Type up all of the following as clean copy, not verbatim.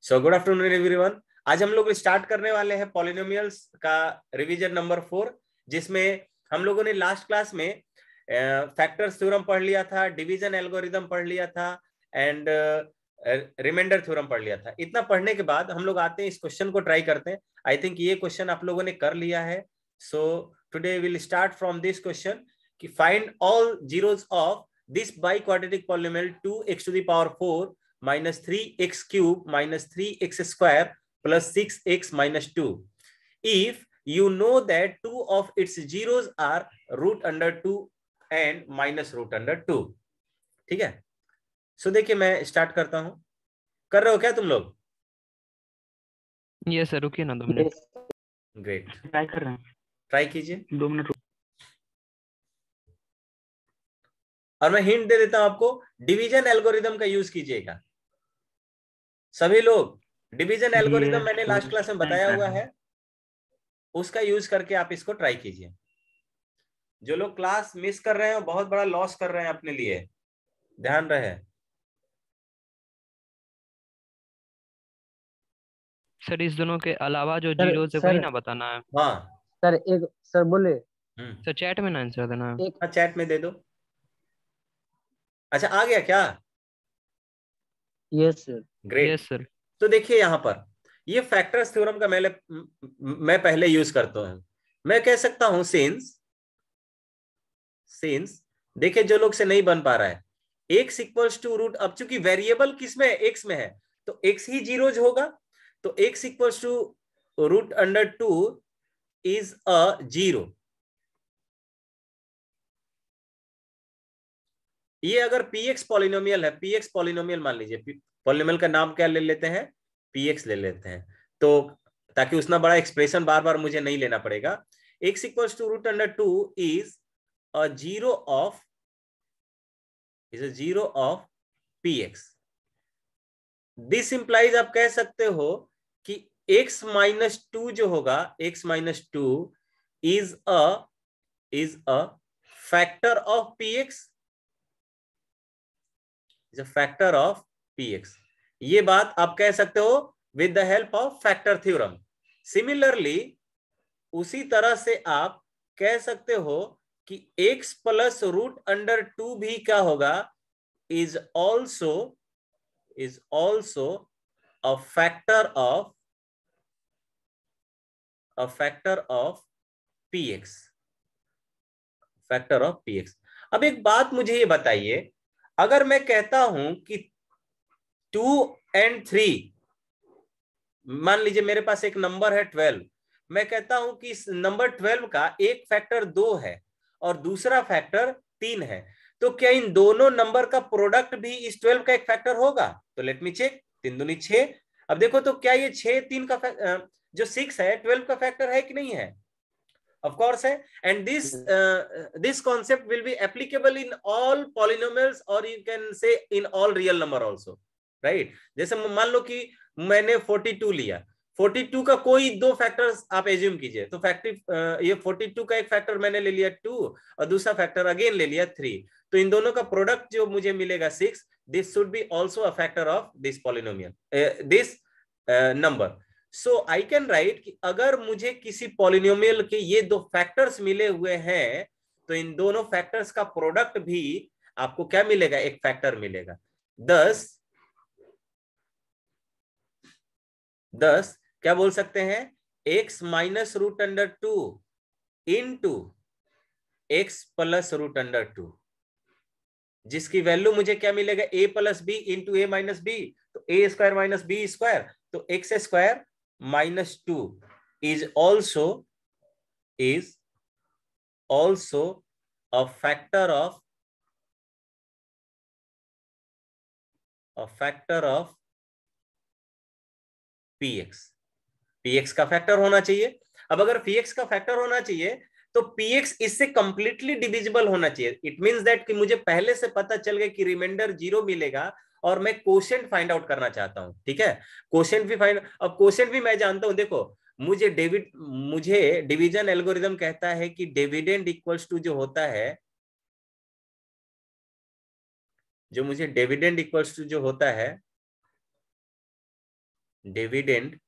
So good afternoon everyone. आज हम लोग स्टार्ट करने वाले हैं पॉलिनोमियल्स का रिवीजन नंबर 4, जिसमें हम लोगों ने लास्ट क्लास में फैक्टर्स थ्योरम पढ़ लिया था, डिवीजन एल्गोरिदम पढ़ लिया था एंड रिमाइंडर थ्योरम पढ़ लिया था। इतना पढ़ने के बाद हम लोग आते हैं इस क्वेश्चन को ट्राई करते हैं। आई थिंक ये क्वेश्चन आप लोगों ने कर लिया है। So today will start from this question कि find all zeros of this biquadratic polynomial 2x to the power 4 minus 3x cube minus 3x square plus 6x minus 2 if you know that two of its zeros are root under 2 and minus root under 2। ठीक है, सो देखिए मैं start करता हूं। कर रहे हो क्या तुम लोग? ये सर रुकिए ना 2 मिनट। ग्रेट, ट्राई कर रहे हैं, ट्राई कीजिए। 2 मिनट। और मैं हिंट दे देता हूं आपको, डिवीजन एल्गोरिदम का यूज कीजिएगा सभी लोग। डिवीजन एल्गोरिदम मैंने लास्ट क्लास में बताया हुआ है, उसका यूज करके आप इसको ट्राई कीजिए। जो लोग क्लास मिस कर रहे हैं बहुत बड़ा लॉस कर रहे हैं अपने लिए, ध्यान रहे। सर इस दोनों के अलावा जो जीरोस है वही ना बताना है। हाँ सर एक सर बोले सर चैट में ना आंसर देना है। एक हाँ, चैट में दे दो। अच्छा आ गया क्या? Yes sir. Great. Yes sir. तो देखिए यहाँ पर ये फैक्टर्स थ्योरम का मैं पहले यूज करता हूं। मैं कह सकता हूं सिंस देखिए जो लोग से नहीं बन पा रहा है, x इक्वल्स टू रूट, अब चूंकि वेरिएबल किसमें है, x में है, तो x ही जीरोज होगा। तो x equals to root under 2 is a zero. ये अगर px पॉलिनोमियल है, px पॉलिनोमियल मान लीजिए, पॉलिनोमियल का नाम क्या ले लेते हैं, px ले लेते हैं, तो ताकि उतना बड़ा एक्सप्रेशन बार बार मुझे नहीं लेना पड़ेगा। x equals to root under 2 is a zero of px। This implies आप कह सकते हो कि x माइनस 2 जो होगा, x minus 2 is a factor of px, is a factor of px। ये बात आप कह सकते हो with the help of factor theorem. Similarly उसी तरह से आप कह सकते हो कि x प्लस रूट अंडर 2 भी क्या होगा, is also a factor of px, factor of px। अब एक बात मुझे ये बताइए, अगर मैं कहता हूं कि 2 and 3, मान लीजिए मेरे पास एक नंबर है 12, मैं कहता हूं कि इस नंबर 12 का एक फैक्टर 2 है और दूसरा फैक्टर 3 है, तो क्या इन दोनों नंबर का प्रोडक्ट भी इस 12 का एक फैक्टर होगा? तो लेट मी चेक। 3 दूनी 6। अब देखो तो क्या ये 6 3 का जो 6 है 12 का फैक्टर है कि नहीं है? of course है। and this concept will be applicable in all polynomials or you can say in all real number also, right? जैसे मान लो कि मैंने 42 लिया, 42 का कोई दो फैक्टर्स आप एज्यूम कीजिए, तो फैक्टर ये 42 का एक फैक्टर मैंने ले लिया 2 और दूसरा फैक्टर अगेन ले लिया 3, तो इन दोनों का प्रोडक्ट जो मुझे मिलेगा 6। This should be also a factor of this polynomial, this number. So I can write कि अगर मुझे किसी पॉलिनोमियल के ये दो फैक्टर्स मिले हुए हैं, तो इन दोनों फैक्टर्स का प्रोडक्ट भी आपको क्या मिलेगा, एक फैक्टर मिलेगा। दस क्या बोल सकते हैं, x minus root under 2 into x plus root under 2, जिसकी वैल्यू मुझे क्या मिलेगा, a plus b into a minus b, तो a square minus b square, तो x square minus 2 is also a factor of px। px का factor होना चाहिए। अब अगर px का फैक्टर होना चाहिए तो px इससे कंप्लीटली डिविजिबल होना चाहिए। इट मींस दैट कि मुझे पहले से पता चल गया कि रिमाइंडर 0 मिलेगा और मैं कोशेंट फाइंड आउट करना चाहता हूं, ठीक है। कोशेंट भी अब कोशेंट भी मैं जानता हूं। देखो मुझे डिवीजन एल्गोरिदम कहता है कि डिविडेंड इक्वल्स टू जो होता है, जो मुझे डिविडेंड इक्वल्स टू जो होता है dividend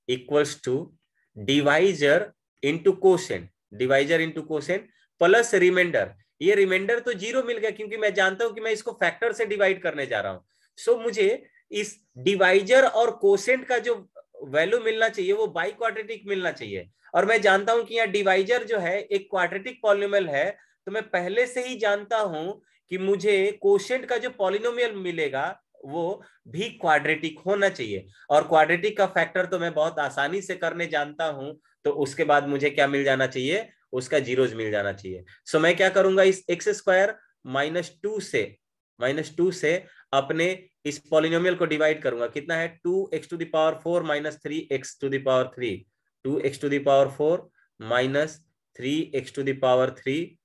equals to divisor into quotient, divisor into quotient plus reminder. ये रिमाइंडर तो जीरो मिल गया क्योंकि मैं जानता हूं कि मैं इसको फैक्टर से डिवाइड करने जा रहा हूं। सो मुझे इस डिवाइजर और कोसेंट का जो वैल्यू मिलना चाहिए वो बाई क्वाड्रेटिक मिलना चाहिए। और मैं जानता हूं कि यहाँ डिवाइजर जो है एक क्वाड्रेटिक पॉलिनोमियल है, तो मैं पहले से ही जानता हूं कि मुझे कोशेंट का जो पॉलिनोमियल मिलेगा वो भी क्वाड्रेटिक होना चाहिए। और क्वाड्रेटिक का फैक्टर तो मैं बहुत आसानी से करने जानता हूं, तो उसके बाद मुझे क्या मिल जाना चाहिए, उसका जीरोज मिल जाना चाहिए। सो मैं क्या करूंगा, इस एक्स स्क्वायर -2 से अपने इस पॉलिनोमियल को डिवाइड करूंगा। कितना है, 2x⁴ minus 3x⁴, 2x⁴ minus 3x⁴,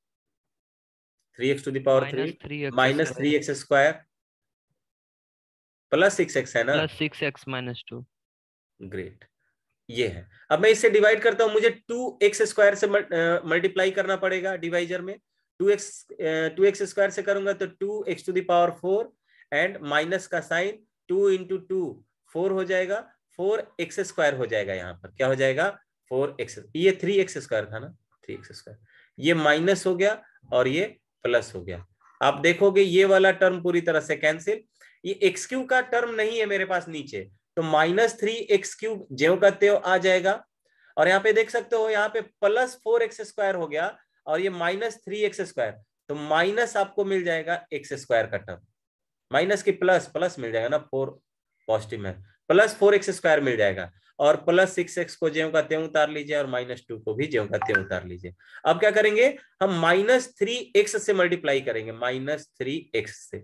3x⁴ minus 3x² plus 6x है ना, प्लस 6x-2। ग्रेट। ये है। अब मैं इससे डिवाइड करता हूं, मुझे 2x² से मल्टीप्लाई करना पड़ेगा डिवाइजर में। 2x² से करूंगा तो 2x⁴ एंड माइनस का साइन 2 इंटू 2 4 हो जाएगा, 4x² हो जाएगा। यहाँ पर क्या हो जाएगा, 4x, ये 3x² था ना, 3x²। ये माइनस हो गया और ये प्लस हो गया। आप देखोगे ये वाला टर्म पूरी तरह से कैंसिल। ये x³ का टर्म नहीं है मेरे पास नीचे, तो -3x³ ज्यों का त्यों आ जाएगा। और यहाँ पे देख सकते हो, यहाँ पे +4x² हो गया और ये -3x², तो माइनस आपको मिल जाएगा x² का टर्म। माइनस की प्लस प्लस मिल जाएगा ना, 4 पॉजिटिव है, +4x² मिल जाएगा। और +6x को ज्यों का त्यों उतार लीजिए और -2 को भी ज्यों का त्यों उतार लीजिए। अब क्या करेंगे, हम -3x से मल्टीप्लाई करेंगे, -3x से।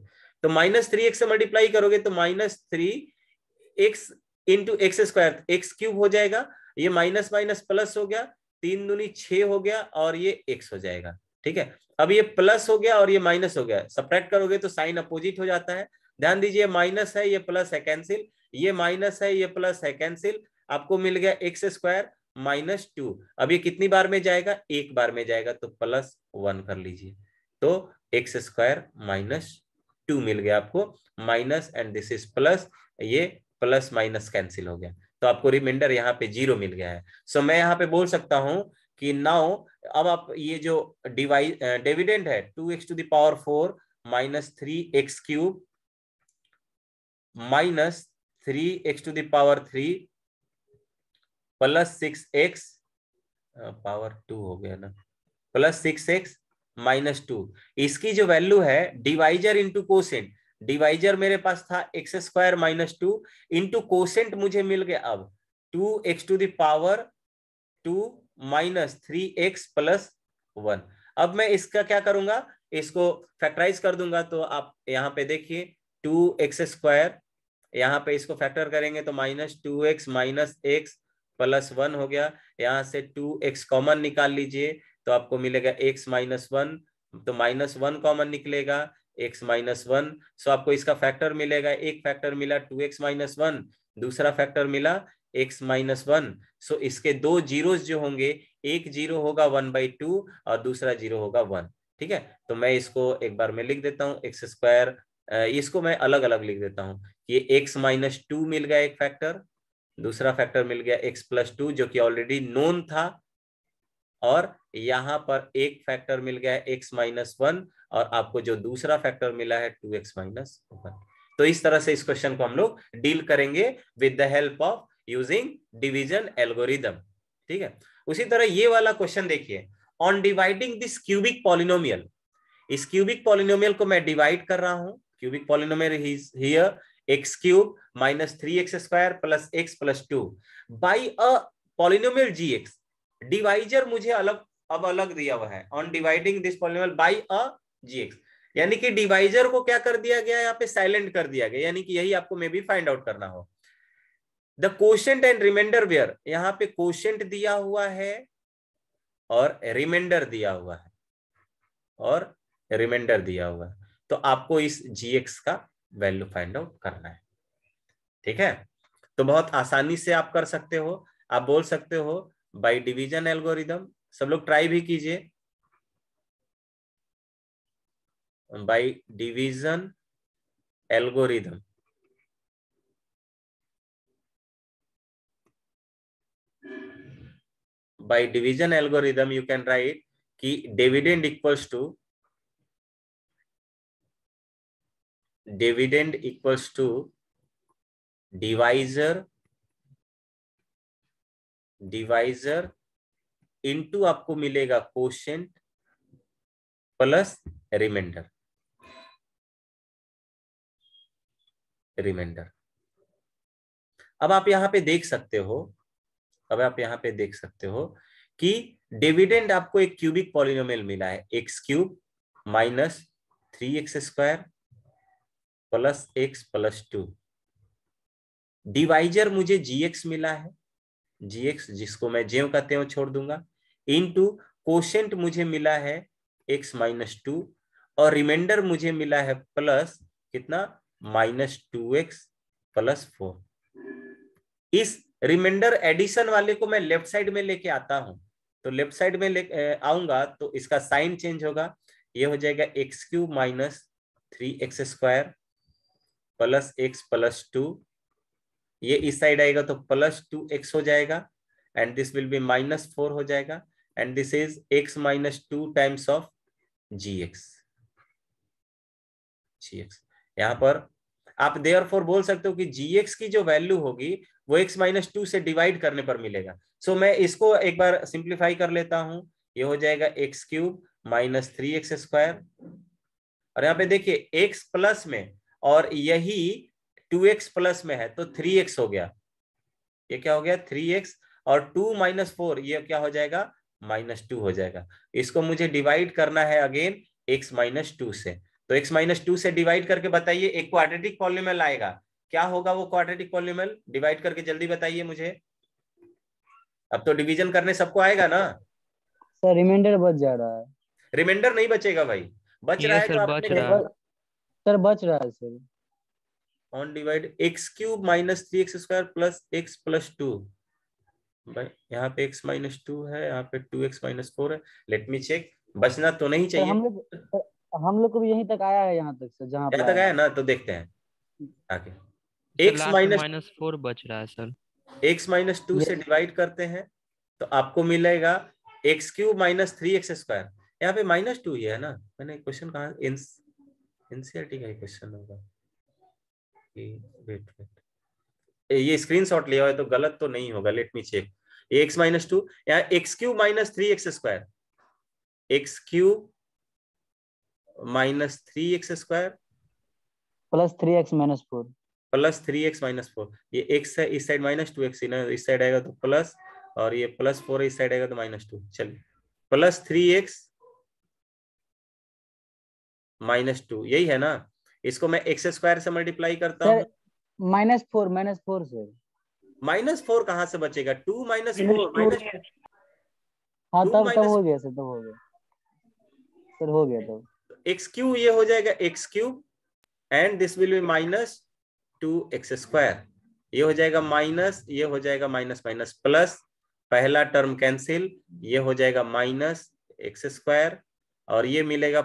तो -3x से मल्टीप्लाई करोगे तो -3x इंटू x² x³ हो जाएगा। ये माइनस माइनस प्लस हो गया, 3 दूनी 6 हो गया और ये x हो जाएगा। ठीक है, अब ये प्लस हो गया और ये माइनस हो गया, सबट्रैक्ट करोगे तो साइन अपोजिट हो जाता है। ध्यान दीजिए, माइनस है ये प्लस है कैंसिल, ये माइनस है ये प्लस है कैंसिल, आपको मिल गया x² -2। अब ये कितनी बार में जाएगा, एक बार में जाएगा, तो +1 कर लीजिए। तो x² -2 मिल गया आपको, minus and this is plus, ये प्लस माइनस कैंसिल हो गया, तो आपको रिमाइंडर यहाँ पे 0 मिल गया है। सो मैं यहाँ पे बोल सकता हूं कि नाउ, अब आप ये जो डिविडेंड है 2x⁴ minus 3x³ minus 3x⁴ plus 6x power 2 हो गया ना, प्लस 6x -2, इसकी जो वैल्यू है डिवाइजर इंटू कोसेंट, डिवाइजर मेरे पास था x² -2 इंटू कोसेंट मुझे मिल गया अब 2x⁴ माइनस 3x प्लस 1। अब मैं इसका क्या करूंगा, इसको फैक्टराइज कर दूंगा। तो आप यहाँ पे देखिए 2x², यहाँ पे इसको फैक्टर करेंगे तो -2x माइनस x प्लस 1 हो गया। यहाँ से 2x कॉमन निकाल लीजिए तो आपको मिलेगा x -1, तो -1 कॉमन निकलेगा, x -1। सो आपको इसका फैक्टर मिलेगा, एक फैक्टर मिला 2x -1, दूसरा फैक्टर मिला x -1। सो इसके दो जीरोस जो होंगे, एक जीरो होगा 1/2 और दूसरा जीरो होगा 1। ठीक है, तो मैं इसको एक बार में लिख देता हूँ x², इसको मैं अलग अलग लिख देता हूँ। ये x -2 मिल गया एक फैक्टर, दूसरा फैक्टर मिल गया x +2 जो कि ऑलरेडी नोन था, और यहां पर एक फैक्टर मिल गया है x -1 और आपको जो दूसरा फैक्टर मिला है 2x -1। तो इस तरह से इस क्वेश्चन को हम लोग डील करेंगे with the help of using division algorithm. ठीक है, उसी तरह ये वाला क्वेश्चन देखिए, on dividing this cubic polynomial, इस क्यूबिक पॉलिनोमियल को मैं डिवाइड कर रहा हूं। Cubic polynomial is here x³ -3x² plus x + 2 by a polynomial gx। Divisor मुझे अलग, अब अलग दिया हुआ है, on dividing this polynomial by a gx, यानी कि डिवाइजर को क्या कर दिया गया, यहाँ पे साइलेंट कर दिया गया, यानी कि यही आपको मे बी फाइंड आउट करना हो। The quotient and reminder where, यहाँ पे कोशेंट दिया हुआ है और रिमाइंडर दिया हुआ है, और रिमाइंडर दिया हुआ है, तो आपको इस gx का वैल्यू फाइंड आउट करना है। ठीक है, तो बहुत आसानी से आप कर सकते हो। आप बोल सकते हो बाय डिवीजन एल्गोरिदम, सब लोग ट्राई भी कीजिए, by division algorithm. By division algorithm you can write कि dividend equals to divisor into आपको मिलेगा कोशेंट प्लस रिमाइंडर। अब आप यहां पे देख सकते हो कि डिविडेंड आपको एक क्यूबिक पॉलिनोमियल मिला है, x cube minus 3x² plus x plus 2। Divisor मुझे gx मिला है, gx जिसको मैं ज्यों का त्यों छोड़ दूंगा, इनटू कोशेंट मुझे मिला है x माइनस 2 और रिमाइंडर मुझे मिला है प्लस कितना -2x प्लस 4। इस रिमाइंडर एडिशन वाले को मैं लेफ्ट साइड में लेके आता हूं, तो लेफ्ट साइड में ले आऊंगा तो इसका साइन चेंज होगा, ये हो जाएगा x cube minus 3x² plus x plus 2। ये इस साइड आएगा तो प्लस 2x हो जाएगा एंड दिस विल बी -4 हो जाएगा and this is x minus 2 times of gx। यहां पर आप देयरफॉर बोल सकते हो कि gx की जो वैल्यू होगी वो x माइनस 2 से डिवाइड करने पर मिलेगा। सो मैं इसको एक बार सिंप्लीफाई कर लेता हूं, ये हो जाएगा एक्स क्यूब माइनस 3x² और यहाँ पे देखिए x प्लस में और यही 2x प्लस में है तो 3x हो गया, ये क्या हो गया 3x और 2 माइनस 4 ये क्या हो जाएगा -2 हो जाएगा। इसको मुझे डिवाइड करना है अगेन x माइनस 2 से, तो x माइनस 2 से डिवाइड करके बताइए एक क्वाड्रेटिक पॉलिनोमियल आएगा, क्या होगा वो क्वाड्रेटिक पॉलिनोमियल, डिवाइड करके जल्दी बताइए मुझे। अब तो डिवीजन करने सबको आएगा ना सर? रिमाइंडर बच जा रहा है। रिमाइंडर नहीं बचेगा भाई, बच रहा है सर तो बच आपने रहा है। सर बच रहा है sir. On divide x cube minus 3x² plus x plus 2। भाई यहाँ पे x माइनस 2 है, यहाँ पे 2x माइनस 4 है। लेट मी चेक, बचना तो नहीं सर चाहिए। हम लोग को भी यहीं तक आया है, यहाँ तक सर जहाँ यहाँ तक आया ना, तो देखते हैं आगे। सर x लास्ट में माइनस -4 बच रहा है सर। x माइनस 2 से डिवाइड करते हैं तो आपको मिलेगा एक्स क्यूब माइनस 3x²। यहाँ पे -2 ही है ना, मैंने क्वेश्चन कहा एनसीईआरटी का ही क्वेश्चन होगा। वेट ये स्क्रीनशॉट लिया हुआ है तो गलत तो नहीं होगा, लेट मी चेक। ये x माइनस 2 यहाँ x cube minus 3x², x cube minus 3x² plus 3x minus 4 plus 3x minus 4। ये x है इस साइड -2x ना, इस साइड आएगा तो प्लस और ये +4 इस साइड आएगा तो -2। चलिए प्लस 3x -2 यही है ना, इसको मैं x² से मल्टीप्लाई करता हूँ। -4 सर। -4 कहां से बचेगा, 2 माइनस 4 हाँ 2 तब माइनस हो गया सर, तब हो गया सर, हो गया तब। एक्स क्यूब ये हो जाएगा x cube and this will B -2x²। ये हो जाएगा माइनस, ये हो जाएगा माइनस माइनस प्लस, पहला टर्म कैंसिल, ये हो जाएगा -x² और ये मिलेगा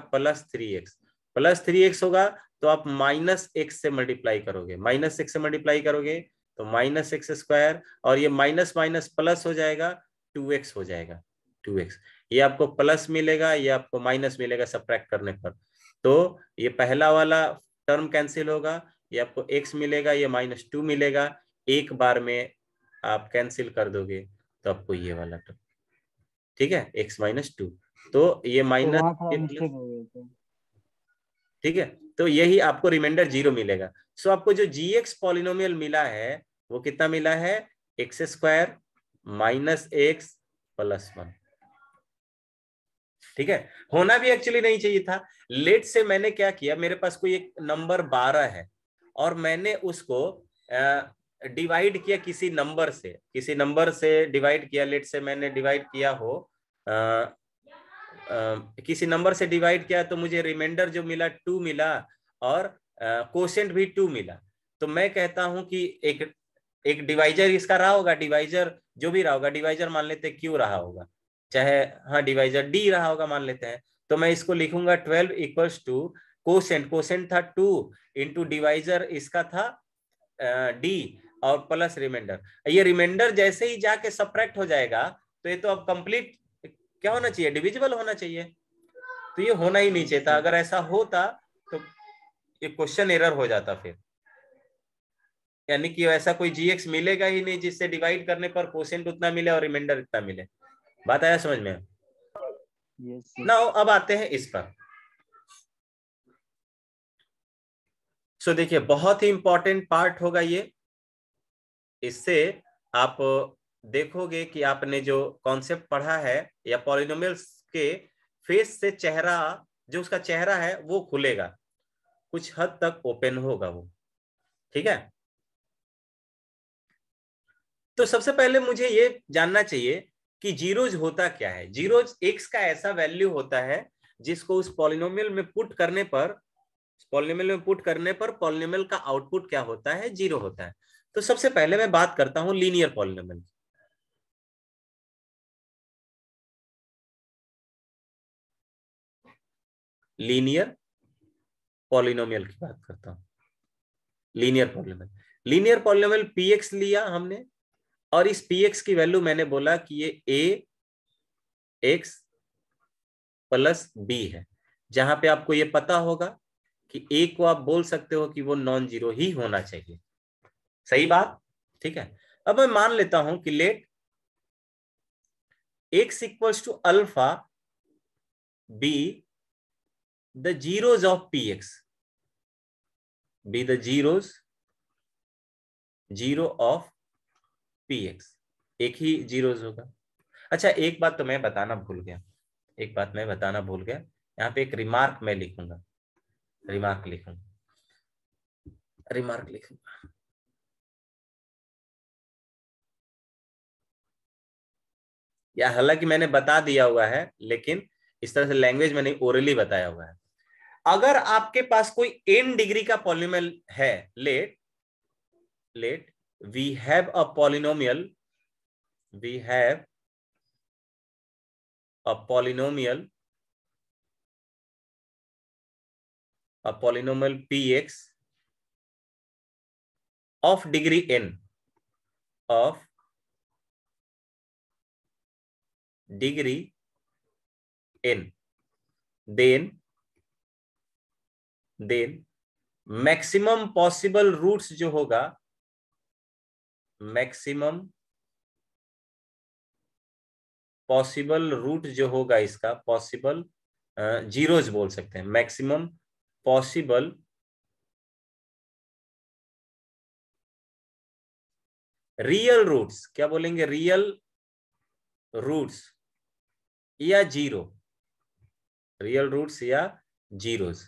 +3x होगा तो आप -x से मल्टीप्लाई करोगे, -x से मल्टीप्लाई करोगे तो -x² और ये माइनस माइनस प्लस हो जाएगा 2x हो जाएगा 2x। ये आपको प्लस मिलेगा, ये आपको माइनस मिलेगा सब्ट्रैक्ट करने पर, तो ये पहला वाला टर्म कैंसिल होगा, ये आपको x मिलेगा, ये -2 मिलेगा, एक बार में आप कैंसिल कर दोगे तो आपको ये वाला टर्म, ठीक है x -2, तो ये माइनस, ठीक है, तो यही आपको रिमाइंडर 0 मिलेगा। सो आपको जो gx पॉलिनोमियल मिला है वो कितना मिला है, x² माइनस x प्लस 1। ठीक है, होना भी एक्चुअली नहीं चाहिए था। लेट से मैंने क्या किया, मेरे पास कोई एक नंबर 12 है और मैंने उसको डिवाइड किया किसी नंबर से डिवाइड किया। लेट से मैंने डिवाइड किया हो किसी नंबर से डिवाइड किया तो मुझे रिमाइंडर जो मिला 2 मिला और कोशेंट भी 2 मिला। तो मैं कहता हूं कि एक डिवाइजर इसका रहा होगा, डिवाइजर जो भी रहा होगा, डिवाइजर मान लेते क्यों रहा होगा, चाहे हाँ डिवाइजर डी रहा होगा मान लेते हैं, तो मैं इसको लिखूंगा 12 इक्वल्स टू कोशेंट था 2 इंटू डिवाइजर इसका था डी और प्लस रिमाइंडर। ये रिमाइंडर जैसे ही जाके सब्ट्रैक्ट हो जाएगा तो ये तो अब कंप्लीट क्या होना चाहिए, डिविजिबल होना चाहिए। तो ये होना ही नहीं चाहिए था। अगर ऐसा होता तो ये क्वेश्चन एरर हो जाता फिर, यानी कि ऐसा कोई जीएक्स मिलेगा ही नहीं जिससे डिवाइड करने पर क्वोशिएंट उतना मिले और रिमाइंडर इतना मिले। बात आया समझ में? ना अब आते हैं इस पर। सो देखिए बहुत ही इंपॉर्टेंट पार्ट होगा ये। इससे आप देखोगे कि आपने जो कॉन्सेप्ट पढ़ा है या पॉलिनोमियल्स के फेस से चेहरा, जो उसका चेहरा है वो खुलेगा, कुछ हद तक ओपन होगा वो। ठीक है, तो सबसे पहले मुझे ये जानना चाहिए कि जीरोज होता क्या है। जीरोज एक्स का ऐसा वैल्यू होता है जिसको उस पॉलिनोमियल में पुट करने पर, पॉलिनोमियल का आउटपुट क्या होता है, जीरो होता है। तो सबसे पहले मैं बात करता हूं लीनियर पॉलिनोमियल। लीनियर पॉलिनोमियल की बात करता हूं। लीनियर पॉलिनोमियल पीएक्स लिया हमने, और इस पीएक्स की वैल्यू मैंने बोला कि ये ए एक्स प्लस बी है, जहां पे आपको ये पता होगा कि ए को आप बोल सकते हो कि वो नॉन जीरो ही होना चाहिए। सही बात? ठीक है, अब मैं मान लेता हूं कि let x equals to alpha be the zeros of px, be the zero of px। एक ही जीरोज होगा। अच्छा एक बात तो मैं बताना भूल गया, यहाँ पे एक रिमार्क मैं लिखूंगा, रिमार्क लिखूंगा। या हालांकि मैंने बता दिया हुआ है, लेकिन इस तरह से लैंग्वेज मैंने ओरली बताया हुआ है। अगर आपके पास कोई n डिग्री का पॉलिनोमियल है, let we have a polynomial, px of degree n, then maximum possible roots जो होगा, इसका पॉसिबल जीरोज बोल सकते हैं, मैक्सिमम पॉसिबल रियल रूट्स, क्या बोलेंगे, रियल रूट्स या जीरो, रियल रूट्स या zeros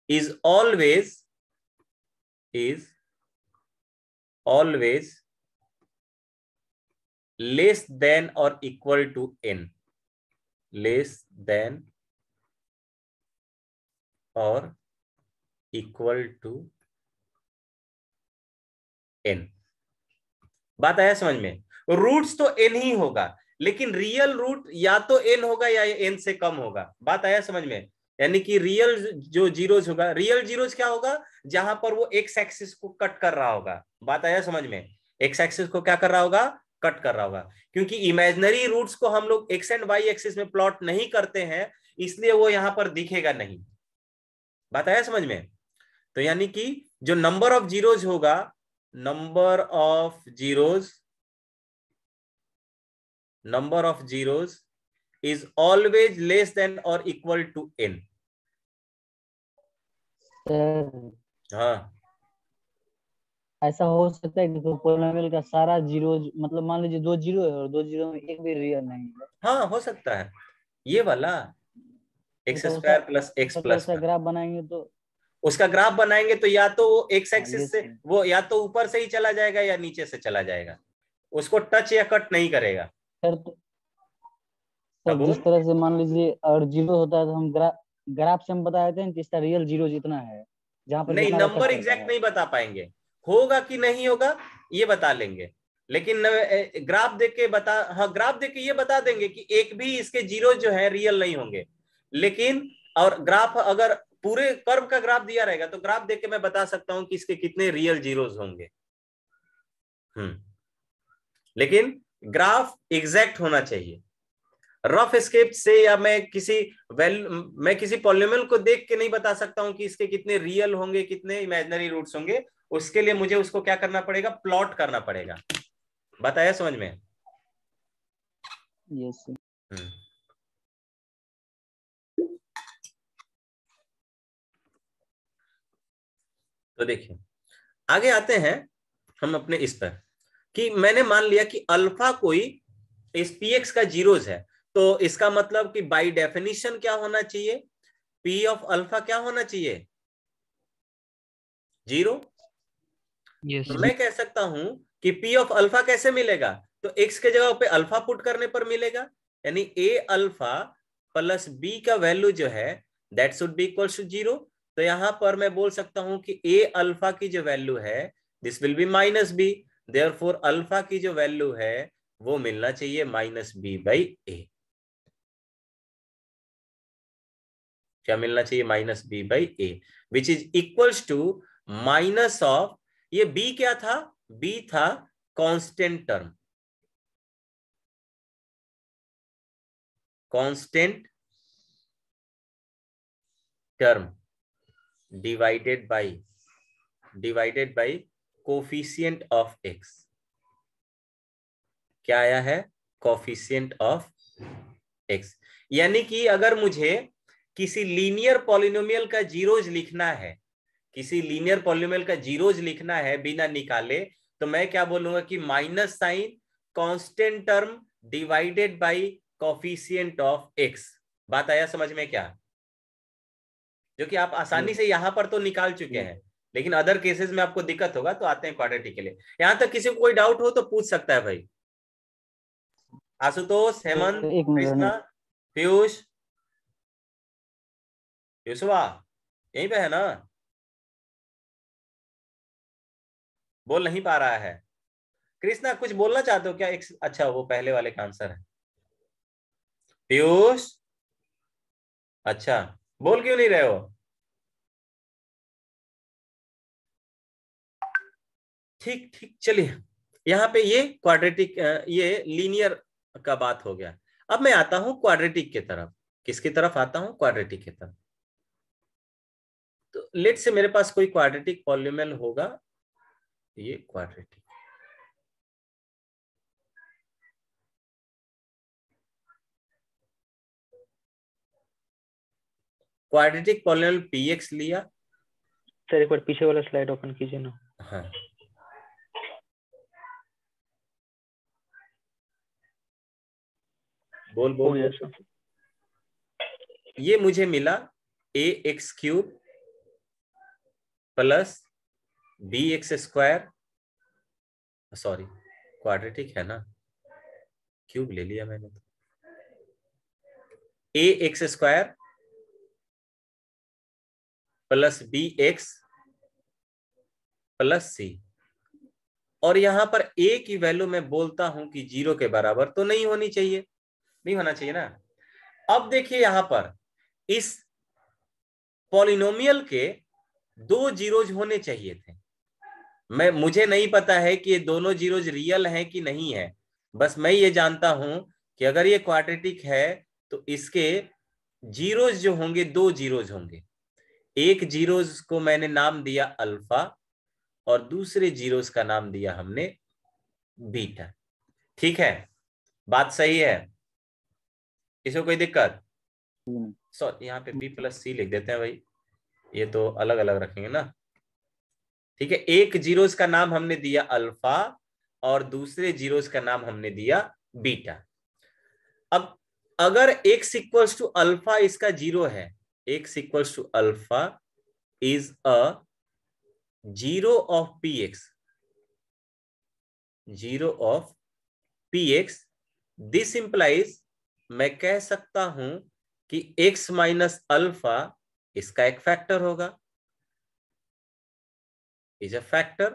is always less than or equal to n, less than or equal to n। बात आया समझ में? रूट्स तो n ही होगा, लेकिन रियल रूट या तो n होगा या n से कम होगा। बात आया समझ में? यानी कि रियल जो जीरोज होगा, रियल जीरोज क्या होगा, जहां पर वो एक्स एक्सिस को कट कर रहा होगा। बात आया समझ में? एक्स एक्सिस को क्या कर रहा होगा, कट कर रहा होगा। क्योंकि इमेजिनरी रूट्स को हम लोग एक्स एंड वाई एक्सिस में प्लॉट नहीं करते हैं, इसलिए वो यहां पर दिखेगा नहीं। बात आया समझ में? तो यानी कि जो नंबर ऑफ जीरोज होगा, number of zeros is always less than or equal to n। हाँ, ऐसा हो सकता है कि तो पॉलिनोमियल का सारा जीरो, मतलब मान लीजिए 2 जीरो है और 2 जीरो में एक भी रियल नहीं है। हाँ हो सकता है, ये वाला एक्स तो स्क्वायर प्लस एक्स प्लस उसका ग्राफ बनाएंगे तो उसका ग्राफ बनाएंगे तो या तो वो एक्स ये एक्सिस से वो या तो ऊपर से ही चला जाएगा या नीचे से चला जाएगा, उसको टच या कट नहीं करेगा। सर जिस तरह से मान लीजिए और जीरो होता है तो हम ग्राफ से हम बता देते हैं कि इसका रियल जीरो जितना है, जहां पर नहीं, जितना नंबर कट करता एग्जैक्ट है। नहीं बता पाएंगे, होगा कि नहीं होगा ये बता लेंगे, लेकिन ग्राफ देख के बता, हाँ ग्राफ देख के ये बता देंगे कि एक भी इसके जीरो जो है रियल नहीं होंगे। लेकिन और ग्राफ अगर पूरे कर्व का ग्राफ दिया रहेगा तो ग्राफ देख के मैं बता सकता हूं कि इसके कितने रियल जीरोज होंगे। लेकिन ग्राफ एग्जैक्ट होना चाहिए। रफ स्केप से या मैं किसी पॉलिनोमियल को देख के नहीं बता सकता हूं कि इसके कितने रियल होंगे, कितने इमेजिनरी रूट्स होंगे। उसके लिए मुझे उसको क्या करना पड़ेगा, प्लॉट करना पड़ेगा। बताया समझ में? Yes sir. तो देखिए आगे आते हैं हम अपने इस पर, कि मैंने मान लिया कि अल्फा कोई इस पीएक्स का जीरोज है, तो इसका मतलब कि बाय डेफिनेशन क्या होना चाहिए, पी ऑफ अल्फा क्या होना चाहिए, जीरो। तो मैं कह सकता हूं कि पी ऑफ अल्फा कैसे मिलेगा, तो एक्स के जगह पे अल्फा पुट करने पर मिलेगा, यानी ए अल्फा प्लस बी का वैल्यू जो है that should be equal to zero. तो यहां पर मैं बोल सकता हूं कि ए अल्फा की जो वैल्यू है this will be minus b, therefore alpha की जो वैल्यू है वो मिलना चाहिए माइनस बी बाई ए। क्या मिलना चाहिए, minus b by a, which is equals to minus of, ये बी क्या था, बी था constant term, constant term divided by coefficient of x. क्या आया है, कोफिशिएंट ऑफ एक्स। यानी कि अगर मुझे किसी लीनियर पॉलिनोमियल का जीरोज लिखना है, किसी लीनियर पॉलिनोमियल का जीरोज लिखना है बिना निकाले, तो मैं क्या बोलूंगा कि minus sign constant term divided by coefficient of x. बात आया समझ में क्या, जो कि आप आसानी से यहां पर तो निकाल चुके हैं, लेकिन अदर केसेस में आपको दिक्कत होगा, तो आते हैं क्वाड्रेटिक के लिए। यहां तक किसी को कोई डाउट हो तो पूछ सकता है भाई। आशुतोष, हेमंत, कृष्णा, पीयूष, युसवा यहीं पे है ना, बोल नहीं पा रहा है। कृष्णा कुछ बोलना चाहते हो क्या, एक अच्छा वो पहले वाले का आंसर है। पीयूष अच्छा, बोल क्यों नहीं रहे हो? ठीक ठीक, चलिए यहाँ पे ये क्वाड्रेटिक, ये लीनियर का बात हो गया। अब मैं आता हूं क्वाड्रेटिक के तरफ। किसकी तरफ आता हूं, क्वाड्रेटिक की तरफ। तो लेट से मेरे पास कोई क्वाड्रेटिक पॉलिनोमियल होगा, ये क्वाड्रेटिक, क्वाड्रेटिक पॉलिनोमियल पीएक्स लिया। सर एक बार पीछे वाला स्लाइड ओपन कीजिए ना। हाँ, बोल बोल, बोल। ये मुझे मिला a x cube plus b x square, sorry quadratic है ना, क्यूब ले लिया मैंने, तो a x square plus b x plus c, और यहां पर ए की वैल्यू मैं बोलता हूं कि जीरो के बराबर तो नहीं होनी चाहिए, नहीं होना चाहिए ना। अब देखिए यहां पर इस पॉलिनोमियल के दो जीरोज होने चाहिए थे। मुझे नहीं पता है कि ये दोनों जीरोज रियल हैं कि नहीं है, बस मैं ये जानता हूं कि अगर ये क्वाड्रेटिक है तो इसके जीरोज जो होंगे, दो जीरोज होंगे। एक जीरोज को मैंने नाम दिया अल्फा और दूसरे जीरोज का नाम दिया हमने बीटा। ठीक है, बात सही है, इसमें कोई दिक्कत? सॉरी यहाँ पे बी प्लस सी लिख देते हैं भाई, ये तो अलग अलग रखेंगे ना। ठीक है, एक जीरोस का नाम हमने दिया अल्फा और दूसरे जीरोस का नाम हमने दिया बीटा। अब अगर x इक्वल्स टू अल्फा इसका जीरो है, x equals to alpha is a zero of p x, zero of p x, this implies, मैं कह सकता हूं कि x माइनस अल्फा इसका एक फैक्टर होगा, इज अ फैक्टर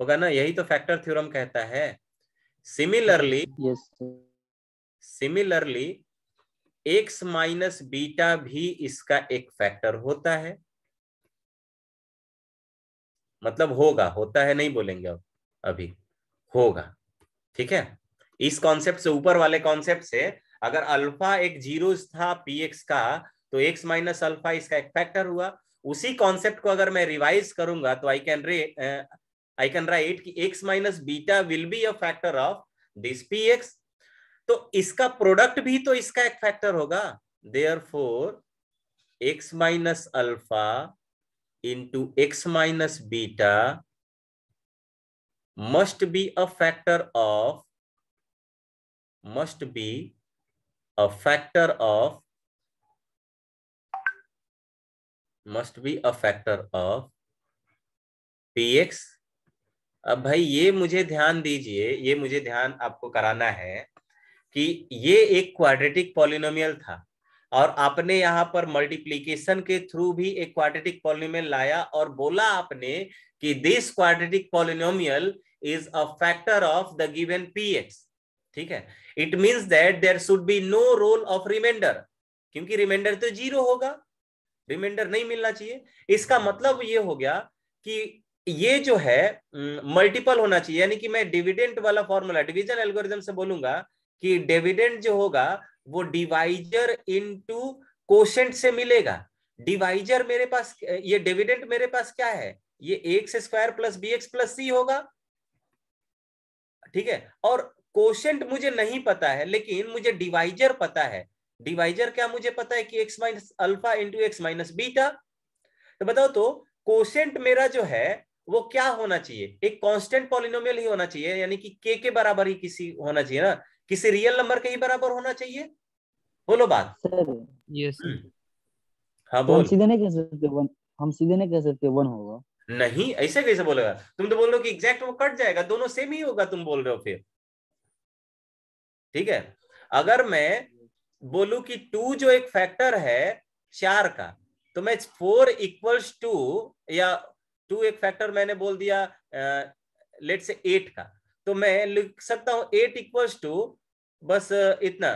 होगा ना, यही तो फैक्टर थ्योरम कहता है। सिमिलरली x माइनस बीटा भी इसका एक फैक्टर होता है, मतलब होगा, होता है नहीं बोलेंगे अब, अभी होगा। ठीक है, इस कॉन्सेप्ट से, ऊपर वाले कॉन्सेप्ट से, अगर अल्फा एक जीरो था पी एक्स का, तो एक्स माइनस अल्फा इसका एक फैक्टर हुआ। उसी कॉन्सेप्ट को अगर मैं रिवाइज करूंगा तो आई कैन राइट कि x minus beta will be a factor of this P x. तो इसका प्रोडक्ट भी तो इसका एक फैक्टर होगा। Therefore x minus alpha into x minus beta must be a factor of must be a factor of must be a factor of px। अब भाई ये मुझे ध्यान दीजिए, ये मुझे ध्यान आपको कराना है कि ये एक क्वाड्रेटिक पॉलिनोमियल था और आपने यहाँ पर मल्टीप्लीकेशन के थ्रू भी एक क्वाड्रेटिक पॉलिनोमियल लाया और बोला आपने कि this quadratic polynomial is a factor of the given px। ठीक है, it means that there should be no role of reminder, क्योंकि रिमाइंडर तो जीरो होगा, रिमाइंडर नहीं मिलना चाहिए। इसका मतलब ये हो गया कि ये जो है मल्टीपल होना चाहिए, यानी कि मैं डिविडेंड वाला फॉर्मूला डिवीजन एल्गोरिथम से बोलूंगा कि डिविडेंड जो होगा वो डिवाइजर इनटू कोशेंट से मिलेगा। डिवाइजर मेरे पास, ये डिविडेंड मेरे पास क्या है, ये x square plus b x plus c होगा। ठीक है, और कोशेंट मुझे नहीं पता है लेकिन मुझे डिवाइजर पता है। डिवाइजर क्या मुझे पता है कि x minus alpha into x minus beta. तो बताओ, तो कोशेंट मेरा जो है वो क्या होना चाहिए, एक कांस्टेंट पॉलिनोमियल ही होना चाहिए, यानी कि के बराबर ही किसी होना चाहिए ना, किसी रियल नंबर के ही बराबर होना चाहिए। बोलो बात। सर यस हाँ तो हम बोल। सीधे नहीं कह सकते वन, हम सीधे नहीं कह सकते वन होगा। नहीं, ऐसे कैसे बोलेगा, तुम तो बोल रहे हो कि एग्जैक्ट वो कट जाएगा, दोनों सेम ही होगा, तुम बोल रहे हो फिर। ठीक है, अगर मैं बोलूं कि टू जो एक फैक्टर है 4 का, तो मैं 4 इक्वल्स टू, या टू एक फैक्टर मैंने बोल दिया लेट से 8 का, तो मैं लिख सकता हूं 8 इक्वल्स टू बस इतना,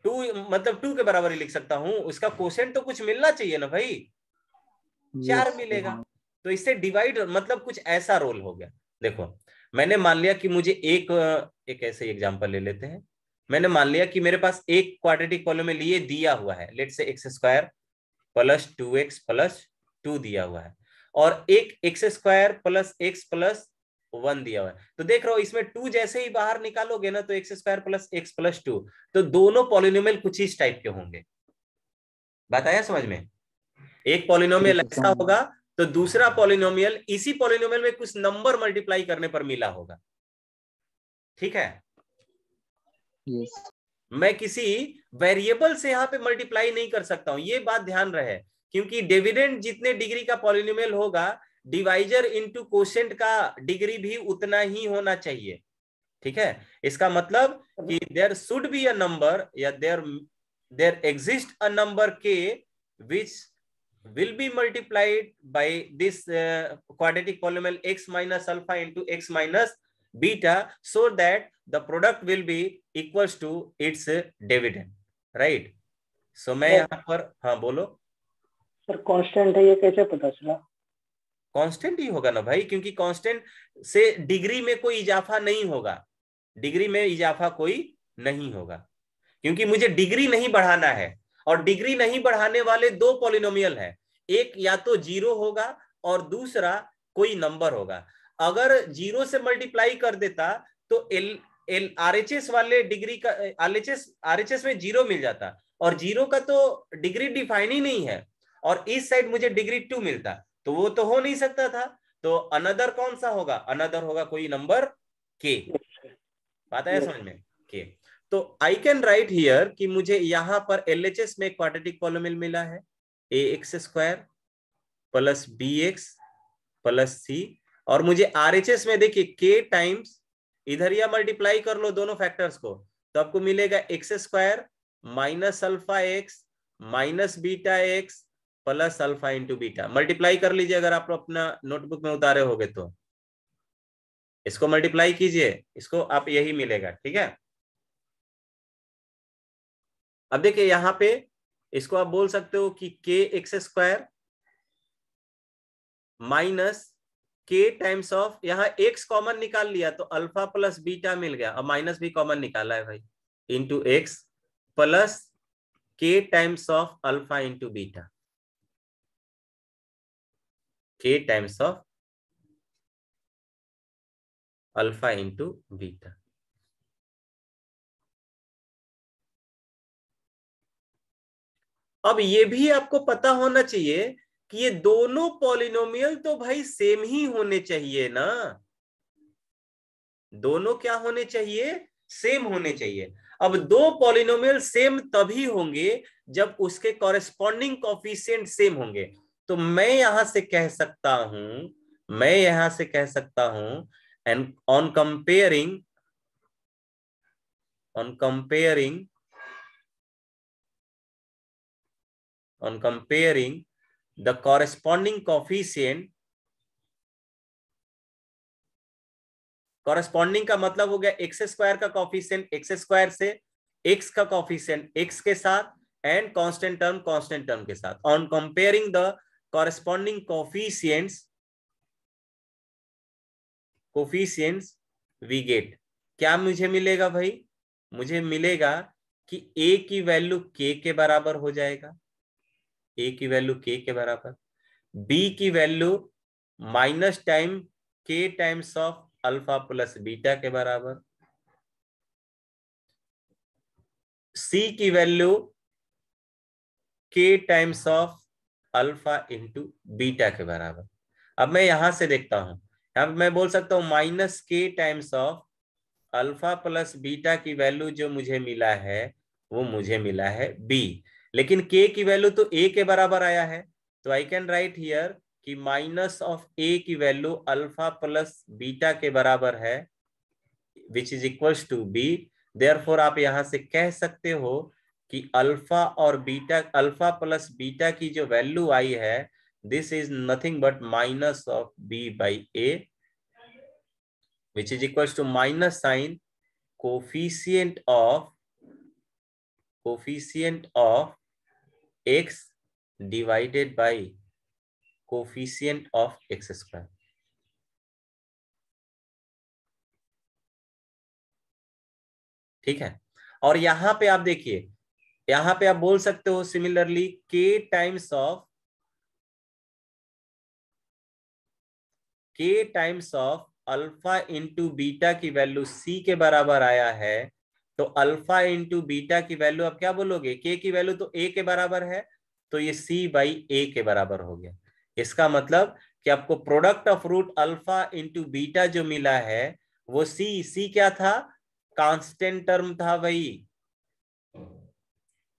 2 मतलब 2 के बराबर ही लिख सकता हूं। उसका कोशेंट तो कुछ मिलना चाहिए ना भाई, 4 मिलेगा। तो इससे डिवाइड मतलब कुछ ऐसा रोल हो गया। देखो, मैंने मान लिया कि मुझे एक ऐसे एग्जांपल ले लेते हैं। मैंने मान लिया कि मेरे पास एक क्वाड्रेटिक पॉलिनोमियल ये दिया हुआ है, लेट से x square plus 2x plus 2 दिया हुआ है, और एक x square plus x plus 1 दिया हुआ है। तो देख रहे हो, इसमें 2 जैसे ही बाहर निकालोगे ना, तो x square plus x plus 2, तो दोनों पॉलिनोमियल कुछ इस टाइप के होंगे। बात आया समझ में? एक पॉलिनोमियल ऐसा होगा तो दूसरा पॉलिनोमियल इसी पॉलिनोमियल में कुछ नंबर मल्टीप्लाई करने पर मिला होगा। ठीक है, यस। मैं किसी वेरिएबल से यहां पे मल्टीप्लाई नहीं कर सकता हूं, ये बात ध्यान रहे, क्योंकि डिविडेंड जितने डिग्री का पॉलिनोमियल होगा, डिवाइजर इनटू कोशेंट का डिग्री भी उतना ही होना चाहिए। ठीक है, इसका मतलब कि there should be a number, या there exist a number k which will be multiplied by this quadratic polynomial x minus alpha into x minus beta, so that the product will be equals to its dividend, right? So मैं यहाँ पर, हाँ बोलो sir. Constant है, ये कैसे पता चला? कांस्टेंट ही होगा ना भाई, क्योंकि कांस्टेंट से डिग्री में कोई इजाफा नहीं होगा, डिग्री में इजाफा कोई नहीं होगा, क्योंकि मुझे डिग्री नहीं बढ़ाना है। और डिग्री नहीं बढ़ाने वाले दो पॉलिनोमियल है, एक या तो जीरो होगा और दूसरा कोई नंबर होगा। अगर जीरो से मल्टीप्लाई कर देता तो एल एल आरएचएस वाले डिग्री का, आरएचएस में जीरो मिल जाता, और जीरो का तो डिग्री डिफाइन ही नहीं है, और इस साइड मुझे डिग्री 2 मिलता, तो वो तो हो नहीं सकता था। तो अनदर कौन सा होगा, अनदर होगा कोई नंबर के। बात आया समझ में? के। तो आई कैन राइट हियर कि मुझे यहां पर एलएचएस में क्वाड्रेटिक पॉलिनोमियल मिला है, a x square plus b x plus c, और मुझे आरएचएस में देखिए के टाइम्स, इधर या मल्टीप्लाई कर लो दोनों फैक्टर्स को, तो आपको मिलेगा x square minus alpha x minus beta x plus alpha into beta. Multiply कर लीजिए, अगर आप अपना नोटबुक में उतारे होगे तो इसको मल्टीप्लाई कीजिए, इसको आप यही मिलेगा। ठीक है, अब देखिए यहां पे इसको आप बोल सकते हो कि के x square minus k times of, यहाँ एक्स कॉमन निकाल लिया तो अल्फा प्लस बीटा मिल गया, अब माइनस भी कॉमन निकाला है भाई, into x plus k times of alpha into beta, k times of alpha into beta. अब ये भी आपको पता होना चाहिए कि ये दोनों पॉलिनोमियल तो भाई सेम ही होने चाहिए ना, दोनों क्या होने चाहिए, सेम होने चाहिए। अब दो पॉलिनोमियल सेम तभी होंगे जब उसके कॉरेस्पॉन्डिंग कोफिशिएंट सेम होंगे। तो मैं यहां से कह सकता हूं and on comparing the corresponding coefficient, corresponding का मतलब हो गया एक्स स्क्वायर का कॉफिशिएंट एक्स स्क्वायर से, एक्स का कॉफिशिएंट एक्स के साथ, एंड कांस्टेंट टर्म के साथ। On comparing the corresponding coefficients we get, क्या मुझे मिलेगा भाई, मुझे मिलेगा कि a की वैल्यू k के बराबर हो जाएगा, a की वैल्यू k के बराबर, b की value minus time k times of alpha plus beta के बराबर, c की value k times of alpha into beta के बराबर। अब मैं यहां से देखता हूं, यहां पे मैं बोल सकता हूं minus k times of alpha plus beta की वैल्यू जो मुझे मिला है वो मुझे मिला है b, लेकिन k की वैल्यू तो a के बराबर आया है, तो आई कैन राइट हियर कि माइनस ऑफ a की वैल्यू अल्फा प्लस बीटा के बराबर है, which is equals to b। Therefore आप यहां से कह सकते हो कि अल्फा और बीटा, अल्फा प्लस बीटा की जो वैल्यू आई है this is nothing but minus of b by a, which is equals to minus sign coefficient of x divided by coefficient of x square। ठीक है, और यहां पे आप देखिए, यहां पे आप बोल सकते हो similarly k times of alpha into beta की वैल्यू c के बराबर आया है, तो अल्फा इंटू बीटा की वैल्यू आप क्या बोलोगे, k की वैल्यू तो a के बराबर है, तो ये c बाई a के बराबर हो गया। इसका मतलब कि आपको product of root alpha into beta जो मिला है वो c क्या था, कांस्टेंट टर्म था भाई,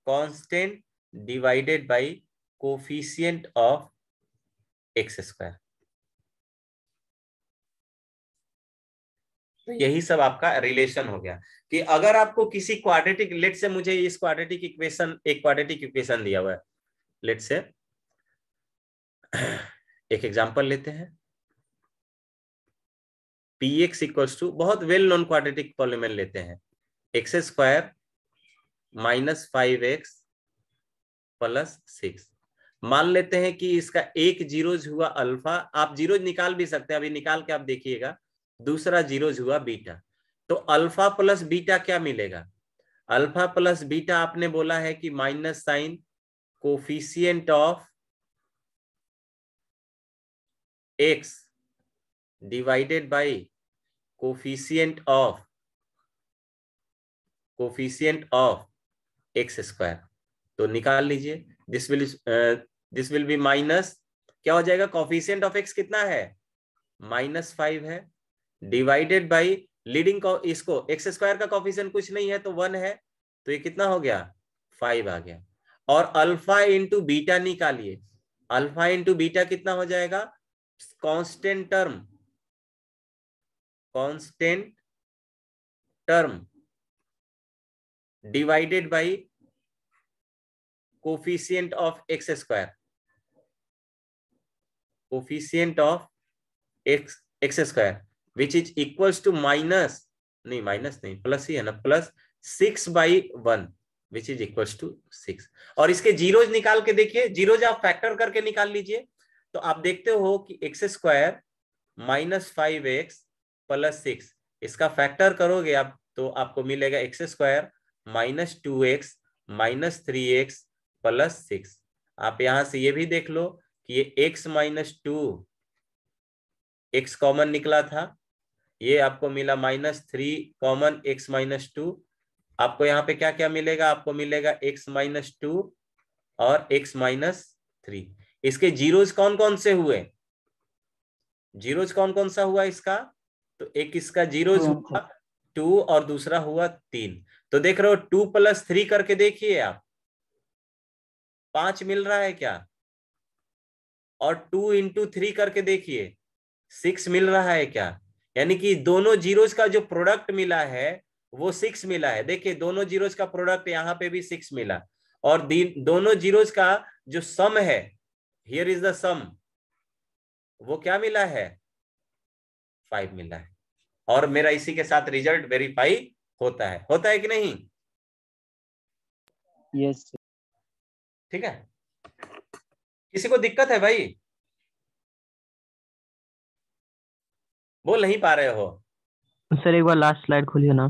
constant divided by coefficient of x square. तो यही सब आपका रिलेशन हो गया कि अगर आपको किसी क्वाड्रेटिक, लेट से मुझे इस क्वाड्रेटिक इक्वेशन, एक क्वाड्रेटिक इक्वेशन दिया हुआ है, लेट से एक एग्जांपल लेते हैं, px इक्वल्स टू, बहुत वेल नोन क्वाड्रेटिक पॉलिनोमियल लेते हैं, x square minus 5x plus 6। मान लेते हैं कि इसका एक जीरोज हुआ अल्फा, आप जीरोज निकाल भी सकते हैं, अभी निकाल के आप देखिएगा, दूसरा जीरोज हुआ बीटा, तो अल्फा प्लस बीटा क्या मिलेगा, अल्फा प्लस बीटा आपने बोला है कि minus sign coefficient of x divided by coefficient of x square, तो निकाल लीजिए, दिस विल बी माइनस, क्या हो जाएगा, कोफिशिएंट ऑफ एक्स कितना है, -5 है, डिवाइडेड बाई लीडिंग को, इसको एक्स स्क्वायर का कोफिशिएंट कुछ नहीं है तो 1 है, तो ये कितना हो गया, 5 आ गया। और अल्फा इंटू बीटा निकालिए, अल्फा इंटू बीटा कितना हो जाएगा, constant term divided by coefficient of x square, coefficient of x square which is equals to minus नहीं प्लस ही है ना, plus 6/1 which is equals to 6। और इसके जीरोज निकाल के देखिए, जीरोज आप फैक्टर करके निकाल लीजिए, तो आप देखते हो कि एक्स स्क्वायर -5x + 6, इसका फैक्टर करोगे आप तो आपको मिलेगा x² -2x -3x + 6। आप यहां से ये भी देख लो कि ये x - 2 x कॉमन निकला था, ये आपको मिला -3 कॉमन x - 2। आपको यहाँ पे क्या क्या मिलेगा, आपको मिलेगा x - 2 और x - 3। इसके जीरोज कौन कौन से हुए, जीरोज कौन कौन सा हुआ इसका, तो एक इसका जीरोज हुआ 2 और दूसरा हुआ 3। तो देख रहे हो 2 + 3 करके देखिए आप, 5 मिल रहा है क्या, और 2 × 3 करके देखिए 6 मिल रहा है क्या। यानी कि दोनों जीरोज का जो प्रोडक्ट मिला है वो 6 मिला है। देखिए दोनों जीरोज का प्रोडक्ट यहाँ पे भी 6 मिला, और दोनों जीरोज का जो सम है, हियर इज द सम, वो क्या मिला है, 5 मिला है। और मेरा इसी के साथ रिजल्ट वेरीफाई होता है कि नहीं। यस ठीक है, किसी को दिक्कत है भाई, बोल नहीं पा रहे हो। सर एक बार लास्ट स्लाइड खोलिए ना।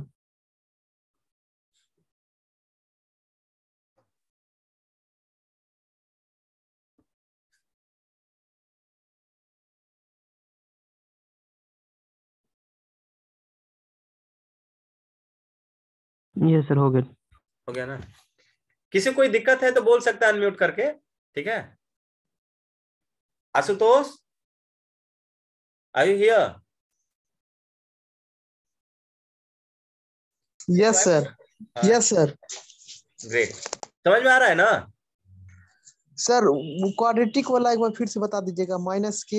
ये सर हो गया ना। किसी कोई दिक्कत है तो बोल सकता है अनम्यूट करके, ठीक है। Ashutosh, are you here? Yes sir, yes sir. Great, समझ में आ रहा है ना सर? क्वाड्रेटिक वाला एक बार फिर से बता दीजिएगा। -k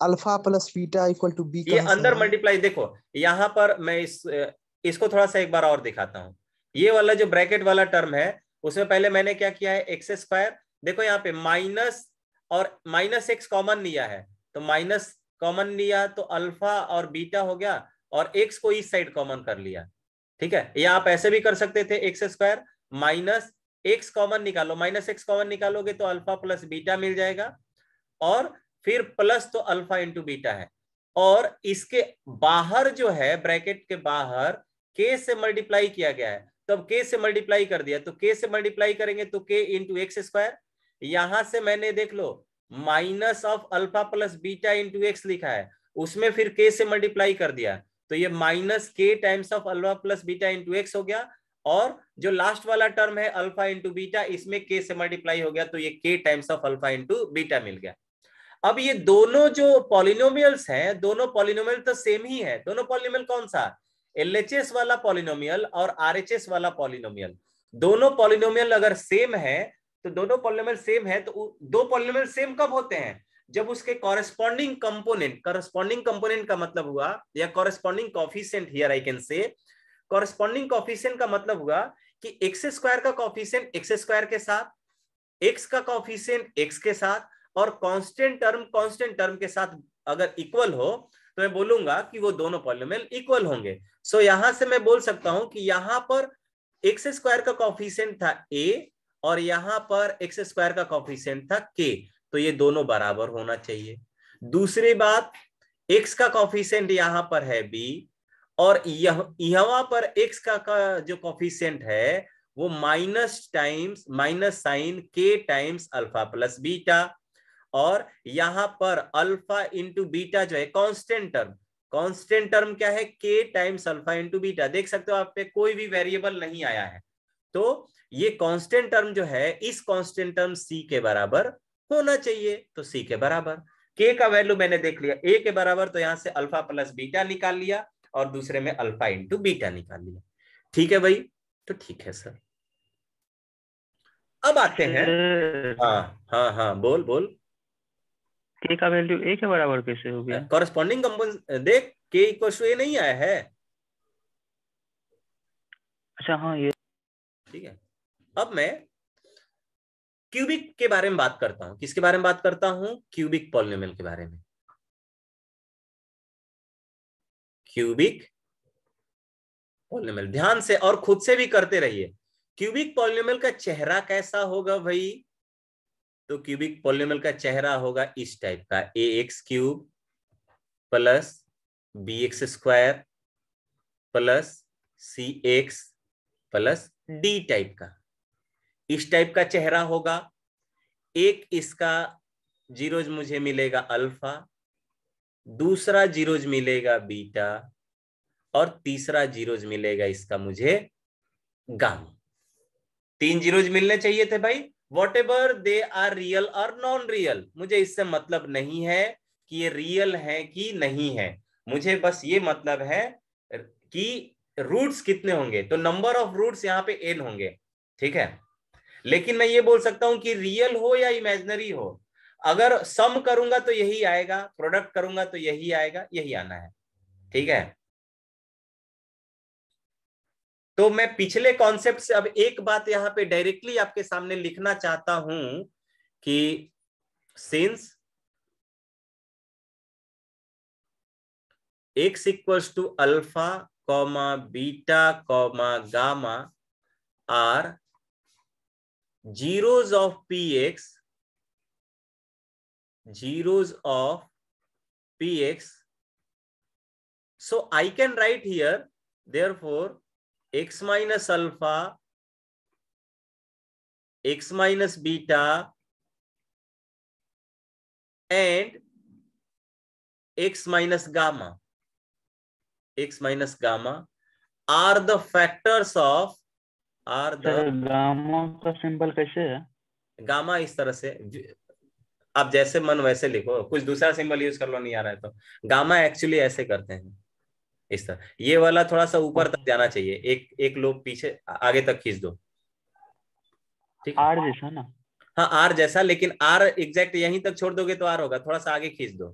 alpha + beta = b। ये अंदर मल्टीप्लाई, देखो यहाँ पर मैं इसको थोड़ा सा एक बार और दिखाता हूँ। ये वाला जो ब्रैकेट वाला टर्म है उसमें पहले मैंने क्या किया है, x², देखो यहाँ पे माइनस और -x कॉमन लिया है, तो माइनस कॉमन लिया तो अल्फा और बीटा हो गया, और x को इस साइड कॉमन कर लिया, ठीक है। या आप ऐसे भी कर सकते थे, x² -x कॉमन निकालो, -x कॉमन निकालोगे तो अल्फा + बीटा मिल जाएगा, और फिर प्लस तो अल्फा × बीटा है, और इसके बाहर जो है ब्रैकेट के बाहर k से मल्टीप्लाई किया गया है, तो अब k से मल्टीप्लाई कर दिया, तो k से मल्टीप्लाई करेंगे तो k × x²। यहां से मैंने देख लो minus of alpha + beta × x लिखा है, उसमें फिर k से मल्टीप्लाई कर दिया, तो ये -k times of alpha + beta × x हो गया, और जो लास्ट वाला टर्म है अल्फा × बीटा, इसमें k से मल्टीप्लाई हो गया, तो ये k times of alpha × beta मिल गया। अब ये दोनों जो पॉलिनोमियल्स हैं, दोनों पॉलिनोमियल तो सेम ही है। दोनों पॉलिनोमियल कौन सा, LHS वाला पॉलिनोमियल और RHS वाला पॉलिनोमियल। दोनों पॉलिनोमियल अगर सेम है तो दोनों पॉलिनोमियल सेम है, तो दो पॉलिनोमियल सेम कब होते हैं, जब उसके कॉरेस्पॉन्डिंग कंपोनेंट का मतलब हुआ, या corresponding coefficient, here I can say corresponding coefficient का मतलब हुआ कि x² का कोएफिशिएंट x² के साथ, x का कोएफिशिएंट x के साथ, और कांस्टेंट टर्म के साथ अगर इक्वल हो तो मैं बोलूंगा कि वो दोनों पॉलिनोमियल इक्वल होंगे। सो यहां से मैं बोल सकता हूं कि यहां पर x² का कोएफिशिएंट था a और यहां पर x² का कोएफिशिएंट था k, तो ये दोनों बराबर होना चाहिए। दूसरी बात, x का कोएफिशिएंट यहां पर है b, और यहां पर x का जो कोएफिशिएंट है वो minus sign k times alpha + beta, और यहां पर अल्फा × बीटा जो है कांस्टेंट टर्म क्या है, k टाइम्स अल्फा × बीटा। देख सकते हो आप पे कोई भी वेरिएबल नहीं आया है, तो ये कांस्टेंट टर्म जो है, इस कांस्टेंट टर्म c के बराबर होना चाहिए, तो c के बराबर k का वैल्यू मैंने देख लिया a के बराबर, तो यहां से अल्फा + बीटा निकाल लिया और दूसरे में अल्फा × बीटा निकाल लिया। ठीक है भाई, तो ठीक है सर। अब आते हैं, हाँ बोल k का वैल्यू a के बराबर कैसे हो गया? कॉरेस्पॉन्डिंग कंपोनेंट देख, k = a नहीं आया है। अच्छा हाँ ये ठीक है। अब मैं क्यूबिक के बारे में बात करता हूं। किसके बारे में बात करता हूं, क्यूबिक पॉलिनोमियल के बारे में। क्यूबिक पॉलिनोमियल, ध्यान से और खुद से भी करते रहिए। क्यूबिक पॉलिनोमियल का चेहरा कैसा होगा भाई, तो क्यूबिक पॉलिनोमियल का चेहरा होगा इस टाइप का, ax³ plus b x square plus c x plus d type का। इस टाइप का चेहरा होगा। एक इसका जीरोज मुझे मिलेगा अल्फा, दूसरा जीरोज मिलेगा बीटा, और तीसरा जीरोज मिलेगा इसका मुझे गामा। 3 जीरोज मिलने चाहिए थे भाई। Whatever they are real और नॉन रियल, मुझे इससे मतलब नहीं है कि ये रियल है कि नहीं है। मुझे बस ये मतलब है कि रूट्स कितने होंगे। तो नंबर ऑफ रूट्स यहाँ पे n होंगे, ठीक है। लेकिन मैं ये बोल सकता हूं कि रियल हो या इमेजिनरी हो, अगर सम करूंगा तो यही आएगा, प्रोडक्ट करूंगा तो यही आएगा, यही आना है, ठीक है। तो मैं पिछले कॉन्सेप्ट से अब एक बात यहां पे डायरेक्टली आपके सामने लिखना चाहता हूं कि since x equals to alpha comma beta comma gamma are zeros of px, zeros of px, so I can write here therefore x minus alpha, x minus beta and x minus gamma, x minus gamma are the factors of, are the gamma का symbol कैसे है? Gamma इस तरह से, आप जैसे मन वैसे लिखो, कुछ दूसरा सिंबल यूज कर लो, नहीं आ रहा है तो। गामा एक्चुअली ऐसे करते हैं इस तरह। ये वाला थोड़ा सा ऊपर तक जाना चाहिए, एक एक लोग पीछे आगे तक खींच दो, ठीक है। आर जैसा ना? हाँ आर जैसा, लेकिन आर एग्जैक्ट यहीं तक छोड़ दोगे तो आर होगा, थोड़ा सा आगे खींच दो,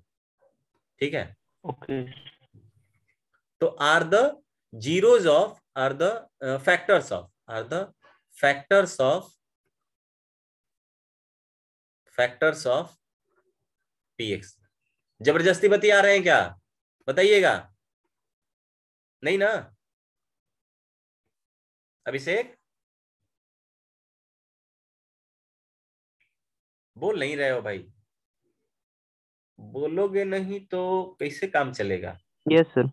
ठीक है। ओके। तो are the zeros of, are the factors of, are the factors of, factors of p x. जबरदस्ती बतिया रहे हैं क्या, बताइएगा, नहीं ना अभिषेक? बोल नहीं रहे हो भाई, बोलोगे नहीं तो कैसे काम चलेगा? Yes sir.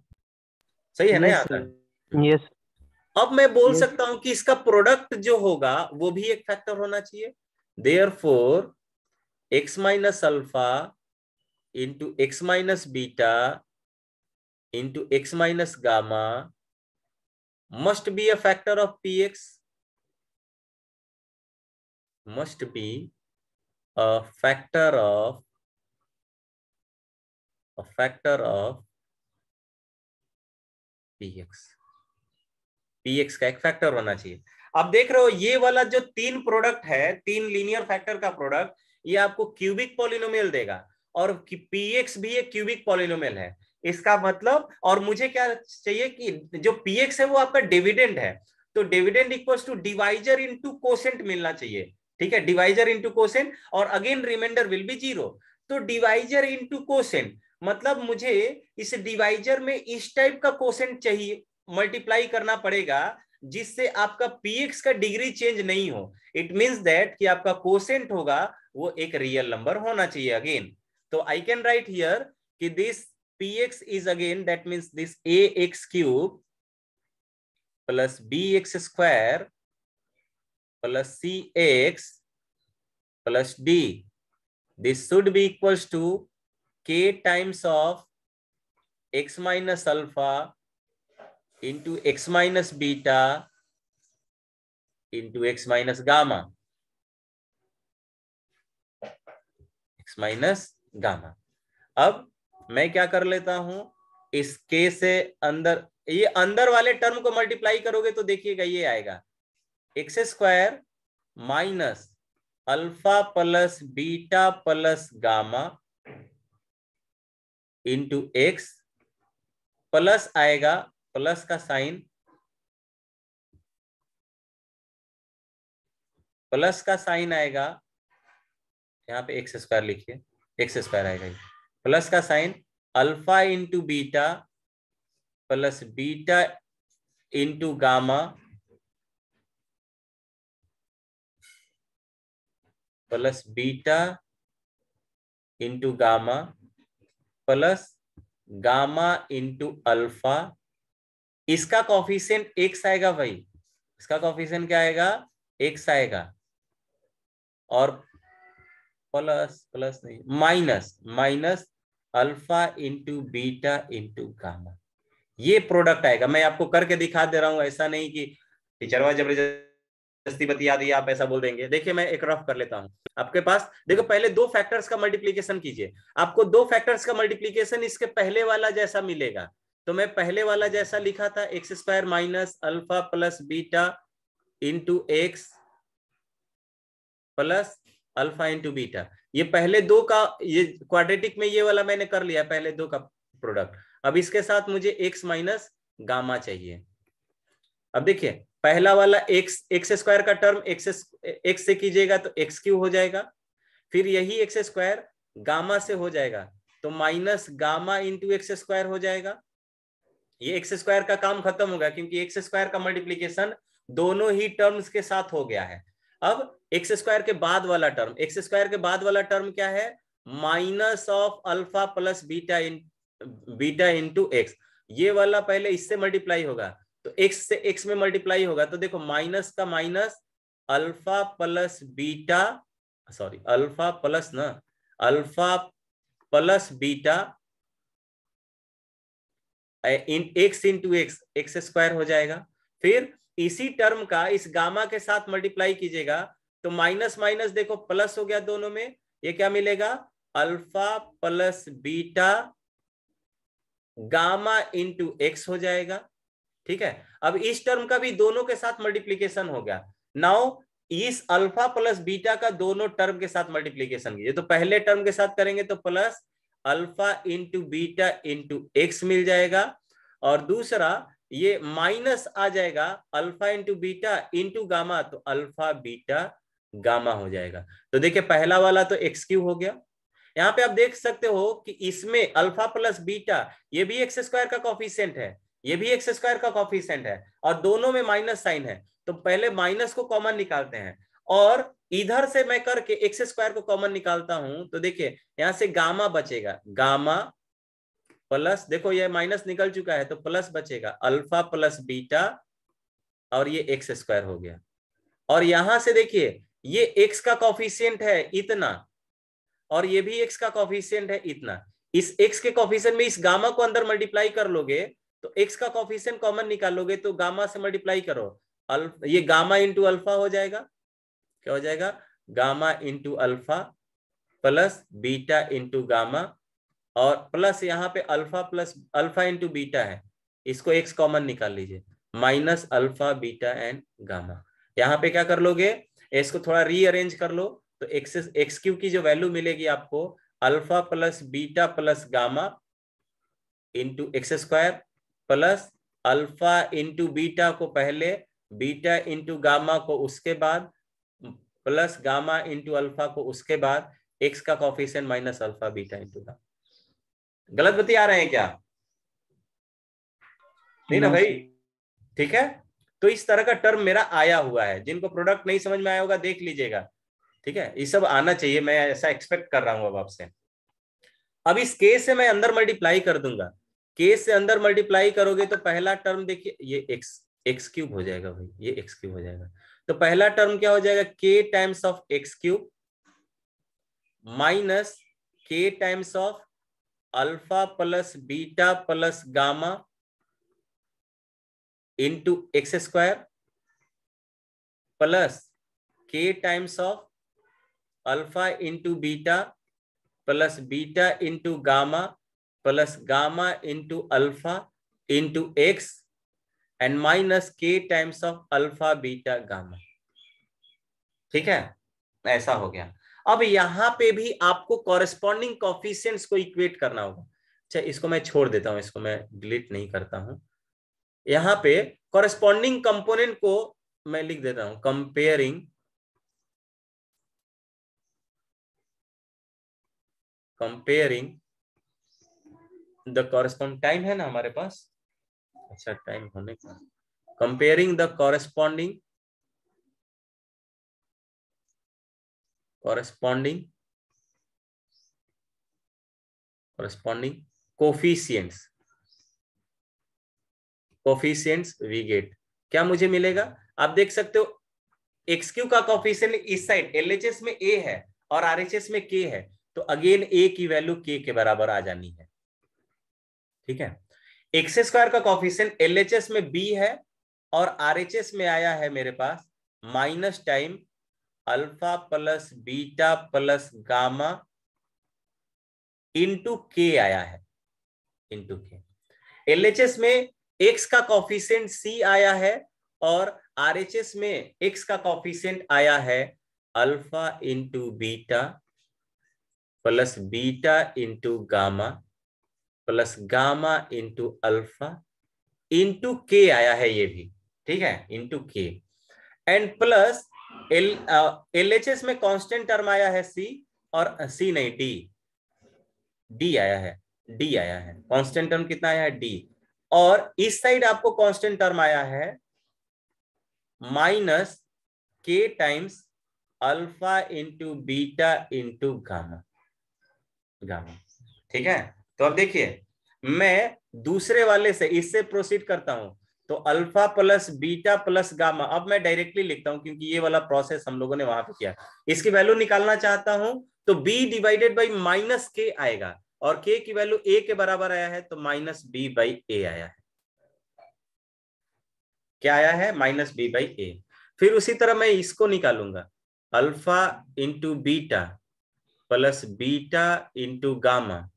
सही है ना यस यहाँ सर। तक? यस। अब मैं बोल Yes. सकता हूं कि इसका प्रोडक्ट जो होगा वो भी एक फैक्टर होना चाहिए। Therefore x minus alpha into x minus beta into x minus gamma must be a factor of px, must be a factor of, a factor of px, px का एक फैक्टर होना चाहिए। अब देख रहे हो ये वाला जो 3 प्रोडक्ट है, 3 लीनियर फैक्टर का प्रोडक्ट, ये आपको क्यूबिक पॉलिनोमियल देगा, और px भी एक क्यूबिक पॉलिनोमियल है। इसका मतलब, और मुझे क्या चाहिए कि जो px है वो आपका डिविडेंड है, तो dividend equals to divisor into quotient मिलना चाहिए, ठीक है। डिवाइजर इनटू कोसेंट, और अगेन रिमाइंडर विल बी 0। तो डिवाइजर इनटू कोसेंट मतलब मुझे इस डिवाइजर में इस टाइप का कोसेंट चाहिए, मल्टीप्लाई करना पड़ेगा, जिससे आपका px का डिग्री चेंज नहीं हो। इट मींस दैट कि आपका कोसेंट होगा वो एक रियल नंबर होना चाहिए अगेन। तो आई कैन राइट हियर कि this px is again, that means this ax cube plus bx square plus cx plus d, this should be equals to k times of x minus alpha into x minus beta into x minus gamma, x minus gamma। अब मैं क्या कर लेता हूं, इस k से अंदर, ये अंदर वाले टर्म को मल्टीप्लाई करोगे तो देखिएगा ये आएगा x square minus alpha plus beta plus gamma into x, plus आएगा, प्लस का साइन, प्लस का साइन आएगा, यहाँ पे एक्स स्क्वायर लिखिए, एक्स स्क्वायर आएगा ये, प्लस का sine alpha into beta plus beta into gamma plus beta into gamma plus gamma into alpha, इसका कॉफिशिएंट एक्स आएगा भाई, इसका कॉफिशिएंट क्या आएगा, एक्स आएगा, और प्लस प्लस नहीं minus minus alpha into beta into gamma, ये प्रोडक्ट आएगा। मैं आपको करके दिखा दे रहा हूं, ऐसा नहीं कि टीचरवा जबरदस्ती बतिया दी आप ऐसा बोल देंगे। देखिए मैं एक रफ कर लेता हूं आपके पास, देखो पहले दो फैक्टर्स का मल्टीप्लीकेशन कीजिए, आपको दो फैक्टर्स का मल्टीप्लीकेशन इसके पहले वाला जैसा मिलेगा। तो मैं पहले वाला जैसा लिखा था, x square minus alpha plus beta into x plus alpha into beta, ये पहले दो का, ये क्वाड्रेटिक में ये वाला मैंने कर लिया पहले दो का प्रोडक्ट। अब इसके साथ मुझे एक्स माइनस गामा चाहिए। अब देखिए पहला वाला एक्स, एक्स स्क्वायर का टर्म एक्स से कीजिएगा तो एक्स क्यू हो जाएगा, फिर यही एक्स स्क्वायर गामा से हो जाएगा तो minus gamma into x square हो जाएगा। ये एक्स स्क्वायर का काम खत्म होगा क्योंकि एक्स स्क्वायर का मल्टीप्लीकेशन दोनों ही टर्म्स के साथ हो गया है। अब एक्स स्क्वायर के बाद वाला टर्म, एक्स स्क्वायर के बाद वाला टर्म क्या है, minus of alpha plus beta into x, ये वाला पहले इससे मल्टीप्लाई होगा तो एक्स से एक्स में मल्टीप्लाई होगा, तो देखो माइनस का minus alpha plus beta, sorry alpha plus ना, alpha plus beta x into x, x square हो जाएगा। फिर इसी टर्म का इस गामा के साथ मल्टीप्लाई कीजिएगा तो माइनस माइनस देखो प्लस हो गया दोनों में, ये क्या मिलेगा, alpha plus beta gamma into x हो जाएगा। ठीक है, अब इस टर्म का भी दोनों के साथ मल्टीप्लीकेशन हो गया। नाउ इस अल्फा प्लस बीटा का दोनों टर्म के साथ मल्टीप्लीकेशन कीजिए, तो पहले टर्म के साथ करेंगे तो plus alpha into beta into x मिल जाएगा, और दूसरा ये माइनस आ जाएगा alpha into beta into gamma, तो अल्फा बीटा गामा हो जाएगा। तो देखिए पहला वाला तो एक्स क्यू हो गया, यहाँ पे आप देख सकते हो कि इसमें अल्फा प्लस बीटा ये भी एक्स स्क्वायर का कॉफिशिएंट है, ये भी एक्स स्क्वायर का कॉफिशिएंट है, और दोनों में माइनस साइन है, तो पहले माइनस को कॉमन निकालते हैं, और इधर से मैं करके एक्स स्क्वायर को कॉमन निकालता हूं तो देखिए यहां से गामा बचेगा, गामा प्लस, देखो ये माइनस निकल चुका है तो प्लस बचेगा अल्फा प्लस बीटा, और ये एक्स स्क्वायर हो गया। और यहां से देखिए ये एक्स का कॉफिशिएंट है इतना, और ये भी एक्स का कॉफिशिएंट है इतना, इस एक्स के कॉफिशिएंट में इस गामा को अंदर मल्टीप्लाई कर लोगे तो एक्स का कॉफिशिएंट कॉमन निकालोगे तो गामा से मल्टीप्लाई करो, ये गामा इंटू अल्फा हो जाएगा, क्या हो जाएगा, gamma into alpha plus beta into gamma, और प्लस यहाँ पे alpha plus alpha into beta है, इसको एक्स कॉमन निकाल लीजिए, minus alpha beta and gamma. यहाँ पे क्या कर लोगे, इसको थोड़ा रीअरेंज कर लो तो एक्स क्यू की जो वैल्यू मिलेगी आपको, alpha plus beta plus gamma into x square plus alpha into beta को पहले, बीटा इंटू गामा को उसके बाद, प्लस गामा इंटू अल्फा को उसके बाद, एक्स का coefficient minus alpha beta into gamma. गलत बता रहे हैं क्या, नहीं ना भाई, ठीक है। तो इस तरह का टर्म मेरा आया हुआ है, जिनको प्रोडक्ट नहीं समझ में आया होगा देख लीजिएगा, ठीक है, ये सब आना चाहिए, मैं ऐसा एक्सपेक्ट कर रहा हूं अब आपसे। अब इस के से मैं अंदर मल्टीप्लाई कर दूंगा, के से अंदर मल्टीप्लाई करोगे तो पहला टर्म देखिए ये एक्स क्यूब हो जाएगा भाई, ये एक्स क्यूब हो जाएगा, तो पहला टर्म क्या हो जाएगा, k times of x cube minus k times of alpha plus beta plus gamma into x square plus k times of alpha into beta plus beta into gamma plus gamma into alpha into x and minus k times of alpha beta gamma. ठीक है, ऐसा हो गया। अब यहां पे भी आपको कॉरेस्पॉन्डिंग कॉफिशिएंट्स को इक्वेट करना होगा। अच्छा इसको मैं छोड़ देता हूं, इसको मैं डिलीट नहीं करता हूं। यहां पे कॉरेस्पॉन्डिंग कंपोनेंट को मैं लिख देता हूं, कंपेयरिंग द कॉरेस्पॉन्डिंग, टाइम है ना हमारे पास, अच्छा टाइम होने का, comparing the corresponding coefficients we get, क्या मुझे मिलेगा? आप देख सकते हो XQ का कोफिशिएंट इस साइड LHS में A है और RHS में K है, तो अगेन A की वैल्यू K के बराबर आ जानी है। ठीक है, एक्स स्क्वायर का कोफिशिएंट LHS में B है और RHS में आया है मेरे पास minus time alpha plus beta plus gamma into K आया है, इंटू K। LHS में X का कोफिशिएंट C आया है और RHS में X का कोफिशिएंट आया है alpha into beta plus beta into gamma plus gamma into alpha into K आया है ये भी। ठीक है, into K and plus LHS में कांस्टेंट टर्म आया है C और C नहीं D आया है, D आया है। कांस्टेंट टर्म कितना आया है? D। और इस साइड आपको कांस्टेंट टर्म आया है minus K times alpha into beta into gamma. ठीक है, तो अब देखिए मैं दूसरे वाले से इससे प्रोसीड करता हूं, तो alpha plus beta plus gamma, अब मैं डायरेक्टली लिखता हूं क्योंकि ये वाला प्रोसेस हम लोगों ने वहां पे किया। इसकी वैल्यू निकालना चाहता हूं तो B divided by minus K आएगा और K की वैल्यू A के बराबर आया है तो माइनस B बाई A आया है। क्या आया है? Minus B by A। फिर उसी तरह मैं इसको निकालूंगा, alpha into beta plus beta into gamma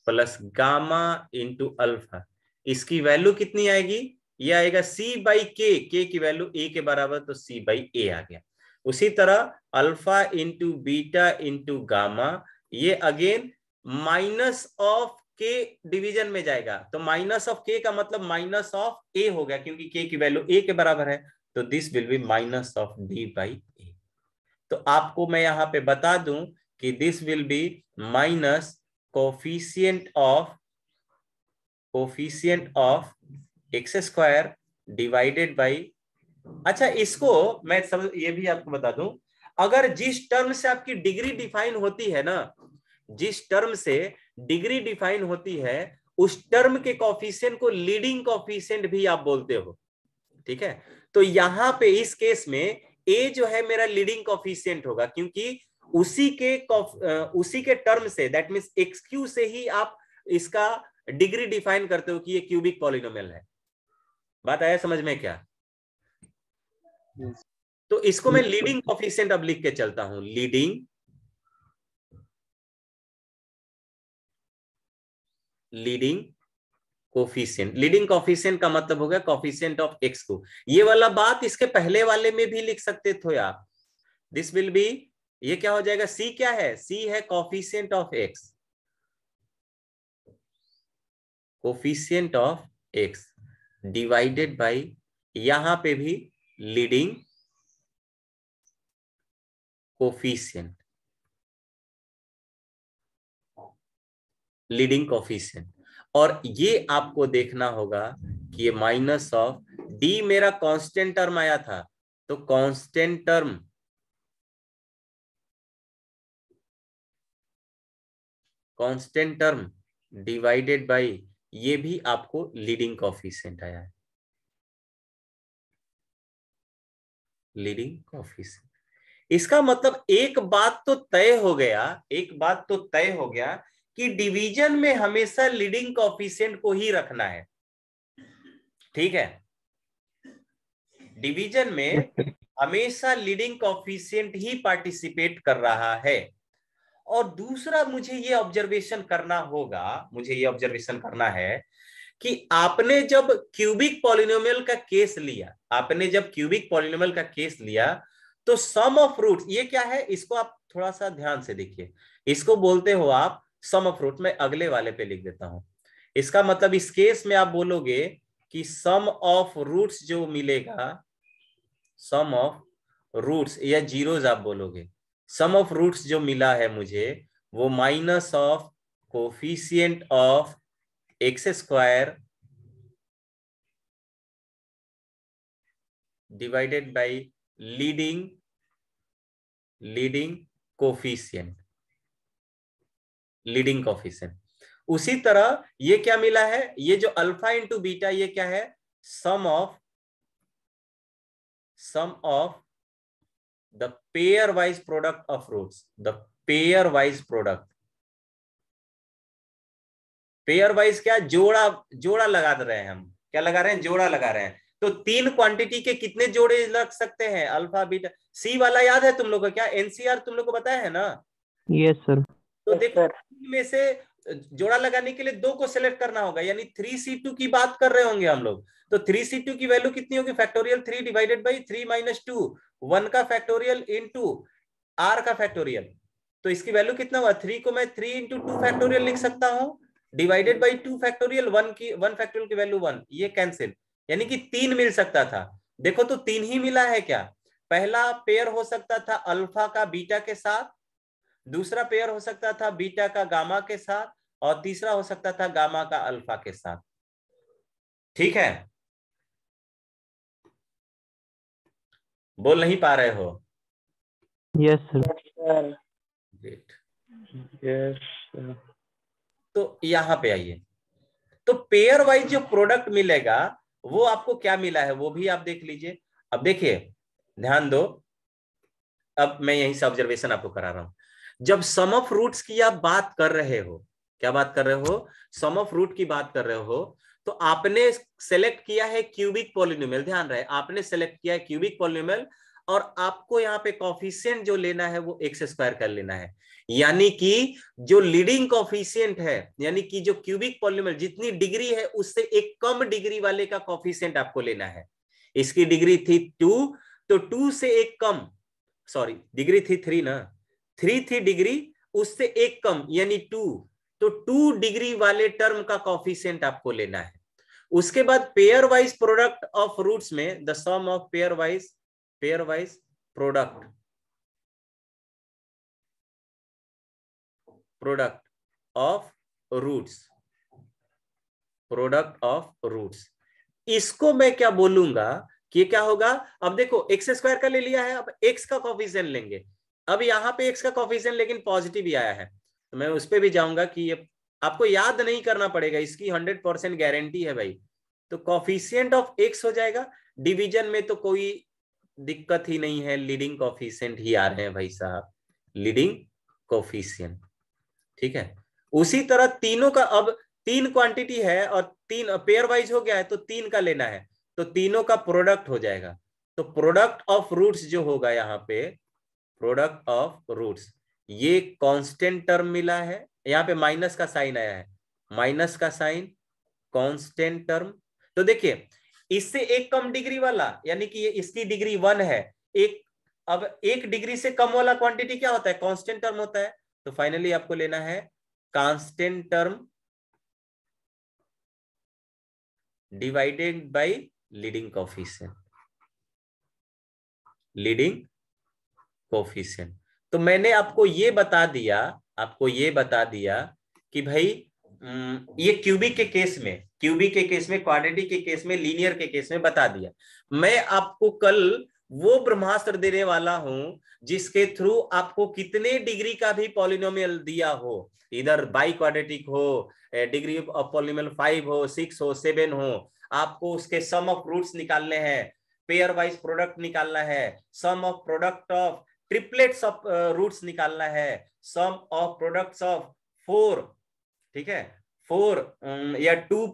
plus gamma into alpha. इसकी वैल्यू कितनी आएगी? ये आएगा C बाई K, K की वैल्यू A के बराबर तो C बाई A आ गया। उसी तरह alpha into beta into gamma, ये again minus of K division में जाएगा, तो माइनस ऑफ K का मतलब माइनस ऑफ A हो गया क्योंकि K की वैल्यू A के बराबर है, तो this will be minus of D by A। तो आपको मैं यहां पे बता दूं कि this will be minus coefficient of x square divided by, अच्छा इसको मैं समझ ये भी आपको बता दूं, अगर जिस टर्म से आपकी डिग्री डिफाइन होती है ना, जिस टर्म से डिग्री डिफाइन होती है उस टर्म के कोफिशिएंट को लीडिंग कोफिशिएंट भी आप बोलते हो। ठीक है, तो यहां पे इस केस में A जो है मेरा लीडिंग कोफिशिएंट होगा क्योंकि उसी के टर्म से, दैट मींस XQ से ही आप इसका डिग्री डिफाइन करते हो कि ये क्यूबिक पॉलिनोमियल है। बात आया समझ में क्या? तो इसको मैं लीडिंग कोफिशिएंट अब लिख के चलता हूं, लीडिंग कोफिशिएंट। लीडिंग कोफिशिएंट का मतलब हो गया कोफिशिएंट ऑफ X को। ये वाला बात इसके पहले वाले में भी लिख सकते थे आप। दिस विल बी, ये क्या हो जाएगा? C क्या है? C है coefficient of X, coefficient of X divided by, यहां पे भी लीडिंग कोफिशिएंट, लीडिंग कोफिशिएंट। और ये आपको देखना होगा कि ये माइनस ऑफ D मेरा कांस्टेंट टर्म आया था, तो कांस्टेंट टर्म डिवाइडेड बाई ये भी आपको लीडिंग कोफिशिएंट आया है, लीडिंग कोफिशिएंट। इसका मतलब एक बात तो तय हो गया, कि डिवीजन में हमेशा लीडिंग कोफिशिएंट को ही रखना है। ठीक है, डिवीजन में हमेशा लीडिंग कोफिशिएंट ही पार्टिसिपेट कर रहा है। और दूसरा मुझे ये ऑब्जर्वेशन करना है कि आपने जब क्यूबिक पॉलिनोमियल का केस लिया, तो सम ऑफ रूट ये क्या है, इसको आप थोड़ा सा ध्यान से देखिए, इसको बोलते हो आप सम ऑफ रूट। मैं अगले वाले पे लिख देता हूं। इसका मतलब इस केस में आप बोलोगे कि सम ऑफ रूट्स जो मिलेगा, सम ऑफ रूट्स या जीरोज आप बोलोगे, सम ऑफ रूट्स जो मिला है मुझे वो minus of coefficient of x square divided by leading coefficient. उसी तरह ये क्या मिला है, ये जो अल्फा इंटू बीटा ये क्या है, sum of the pairwise product of roots, the pairwise product. Pairwise क्या, जोड़ा लगा रहे हैं हम, क्या लगा रहे हैं, जोड़ा लगा रहे हैं। तो 3 क्वांटिटी के कितने जोड़े लग सकते हैं, अल्फा बीटा। सी वाला याद है तुम लोग को, क्या एनसीआर तुम लोग को बताया है ना? Yes sir. तो देखो में से जोड़ा लगाने के लिए 2 को सिलेक्ट करना होगा, यानी 3c2 की बात कर रहे होंगे हम लोग। तो 3c2 की वैल्यू कितनी होगी, फैक्टोरियल 3 डिवाइडेड बाई 3 माइनस 2, 1 का फैक्टोरियल इनटू r का फैक्टोरियल। तो इसकी वैल्यू कितना हुआ, 3 को मैं 3 इंटू 2 फैक्टोरियल लिख सकता हूं, डिवाइडेड बाई 2 फैक्टोरियल, 1 फैक्टोरियल की वैल्यू 1, ये कैंसिल, यानी कि 3 मिल सकता था। देखो तो 3 ही मिला है क्या। पहला पेयर हो सकता था अल्फा का बीटा के साथ, दूसरा पेयर हो सकता था बीटा का गामा के साथ, और तीसरा हो सकता था गामा का अल्फा के साथ। ठीक है, बोल नहीं पा रहे हो? Yes sir. ग्रेट। यस। तो यहां पे आइए, तो पेयर वाइज जो प्रोडक्ट मिलेगा वो आपको क्या मिला है वो भी आप देख लीजिए। अब देखिए, ध्यान दो, अब मैं यहीं से ऑब्जर्वेशन आपको करा रहा हूं। जब सम ऑफ रूट्स की आप बात कर रहे हो, क्या बात कर रहे हो, सम ऑफ रूट की बात कर रहे हो, तो आपने सेलेक्ट किया है क्यूबिक पॉलिनोमियल, ध्यान रहे आपने सेलेक्ट किया है क्यूबिक पॉलिनोमियल, और आपको यहाँ पे कॉफिशिएंट जो लेना है वो एक्स स्क्वायर कर लेना है। यानी कि जो लीडिंग कॉफिशिएंट है, यानी कि जो क्यूबिक पॉलिनोमियल जितनी डिग्री है उससे एक कम डिग्री वाले का कॉफिशिएंट आपको लेना है। इसकी डिग्री थी 2, तो 2 से एक कम, सॉरी डिग्री थी 3 ना, 3 थी डिग्री, उससे एक कम यानी 2, तो 2 डिग्री वाले टर्म का कॉफिशिएंट आपको लेना है। उसके बाद pairwise product of roots में the sum of pairwise product of roots, इसको मैं क्या बोलूंगा कि क्या होगा। अब देखो एक्स स्क्वायर का ले लिया है, अब एक्स का कॉफिशिएंट लेंगे। अब यहाँ पे एक्स का कॉफिशिएंट लेकिन पॉजिटिव ही आया है, तो मैं उस पर भी जाऊंगा कि ये आपको याद नहीं करना पड़ेगा, इसकी 100% गारंटी है भाई। तो कॉफिशिएंट ऑफ एक्स हो जाएगा, डिवीजन में तो कोई दिक्कत ही नहीं है, लीडिंग कॉफिशिएंट ही आ रहे हैं भाई साहब, लीडिंग कॉफिशिएंट। ठीक है, उसी तरह तीनों का, अब 3 क्वांटिटी है और 3 पेयर वाइज हो गया है, तो 3 का लेना है, तो तीनों का प्रोडक्ट हो जाएगा। तो प्रोडक्ट ऑफ रूट्स जो होगा यहाँ पे, प्रोडक्ट ऑफ रूट्स, ये कांस्टेंट टर्म मिला है, यहाँ पे माइनस का साइन आया है, माइनस का साइन, कांस्टेंट टर्म। तो देखिए इससे एक कम डिग्री वाला, यानी कि ये इसकी डिग्री 1 है, एक, अब 1 डिग्री से कम वाला क्वांटिटी क्या होता है, कांस्टेंट टर्म होता है। तो फाइनली आपको लेना है constant term divided bye leading coefficient, leading coefficient. तो मैंने आपको ये बता दिया कि भाई ये क्यूबिक के केस में, क्वाड्रेटिक के केस में, लीनियर के केस में बता दिया। मैं आपको कल वो ब्रह्मास्त्र देने वाला हूं जिसके थ्रू आपको कितने डिग्री का भी पॉलिनोमियल दिया हो, इधर बाई क्वाड्रेटिक हो, डिग्री ऑफ पॉलिनोमियल 5 हो, 6 हो, 7 हो, आपको उसके सम ऑफ रूट्स निकालने हैं, पेयर वाइज प्रोडक्ट निकालना है, sum of product of triplets of roots निकालना है, सम ऑफ प्रोडक्ट्स ऑफ 4, ठीक है, 4 या 2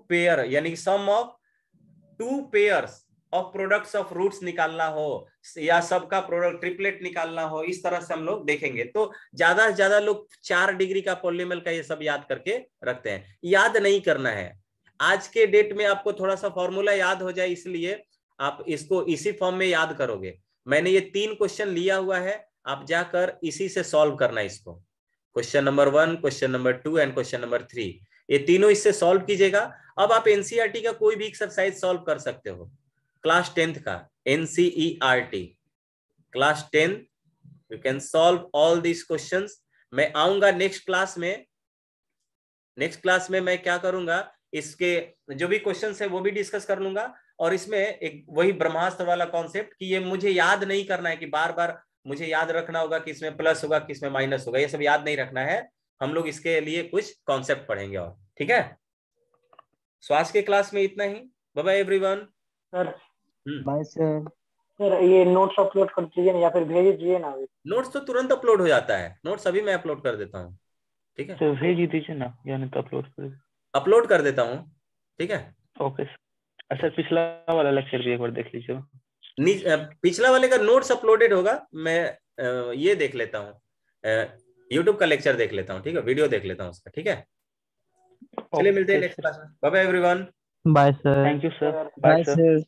पेयर यानी sum of 2 pairs of products of roots निकालना हो, या सबका प्रोडक्ट ट्रिपलेट निकालना हो, इस तरह से हम लोग देखेंगे। तो ज्यादा से ज्यादा लोग 4 डिग्री का पॉलिनोमियल का ये सब याद करके रखते हैं, याद नहीं करना है। आज के डेट में आपको थोड़ा सा फॉर्मूला याद हो जाए, इसलिए आप इसको इसी फॉर्म में याद करोगे। मैंने ये 3 क्वेश्चन लिया हुआ है, आप जाकर इसी से सॉल्व करना इसको, question number 1, question number 2 and question number 3, ये तीनों इससे सॉल्व कीजिएगा। अब आप एनसीईआरटी का कोई भी एक्सरसाइज सॉल्व कर सकते हो, क्लास 10th का NCERT class 10, you can solve all this questions. मैं आऊंगा नेक्स्ट क्लास में मैं क्या करूंगा, इसके जो भी क्वेश्चंस है वो भी डिस्कस कर लूंगा, और इसमें एक वही ब्रह्मास्त्र वाला कॉन्सेप्ट कि ये मुझे याद नहीं करना है कि बार बार मुझे याद रखना होगा कि इसमें प्लस होगा कि इसमें माइनस होगा, ये सब याद नहीं रखना है। हम लोग इसके लिए कुछ कॉन्सेप्ट पढ़ेंगे और, ठीक है। स्वास्थ्य के क्लास में इतना ही। Bye bye everyone. Sir bye sir. Sir ये नोट्स अपलोड कर दीजिए ना, या फिर भेज दीजिए ना अभी। नोट्स तो तुरंत अपलोड हो जाता है, नोट्स अभी मैं अपलोड कर देता हूँ, ठीक है। तो भेज ही दीजिए ना, या नहीं तो अपलोड कर दीजिए। अपलोड कर देता हूँ, ठीक है। Okay sir. अच्छा, पिछला वाला लेक्चर भी एक बार देख लीजिए। पिछला वाले का नोट्स अपलोडेड होगा, मैं ये देख लेता हूँ, यूट्यूब का लेक्चर देख लेता हूँ, ठीक है, वीडियो देख लेता हूँ उसका, ठीक है। चलिए मिलते हैं नेक्स्ट क्लास में। Bye bye everyone. Bye sir. Thank you sir. Bye sir.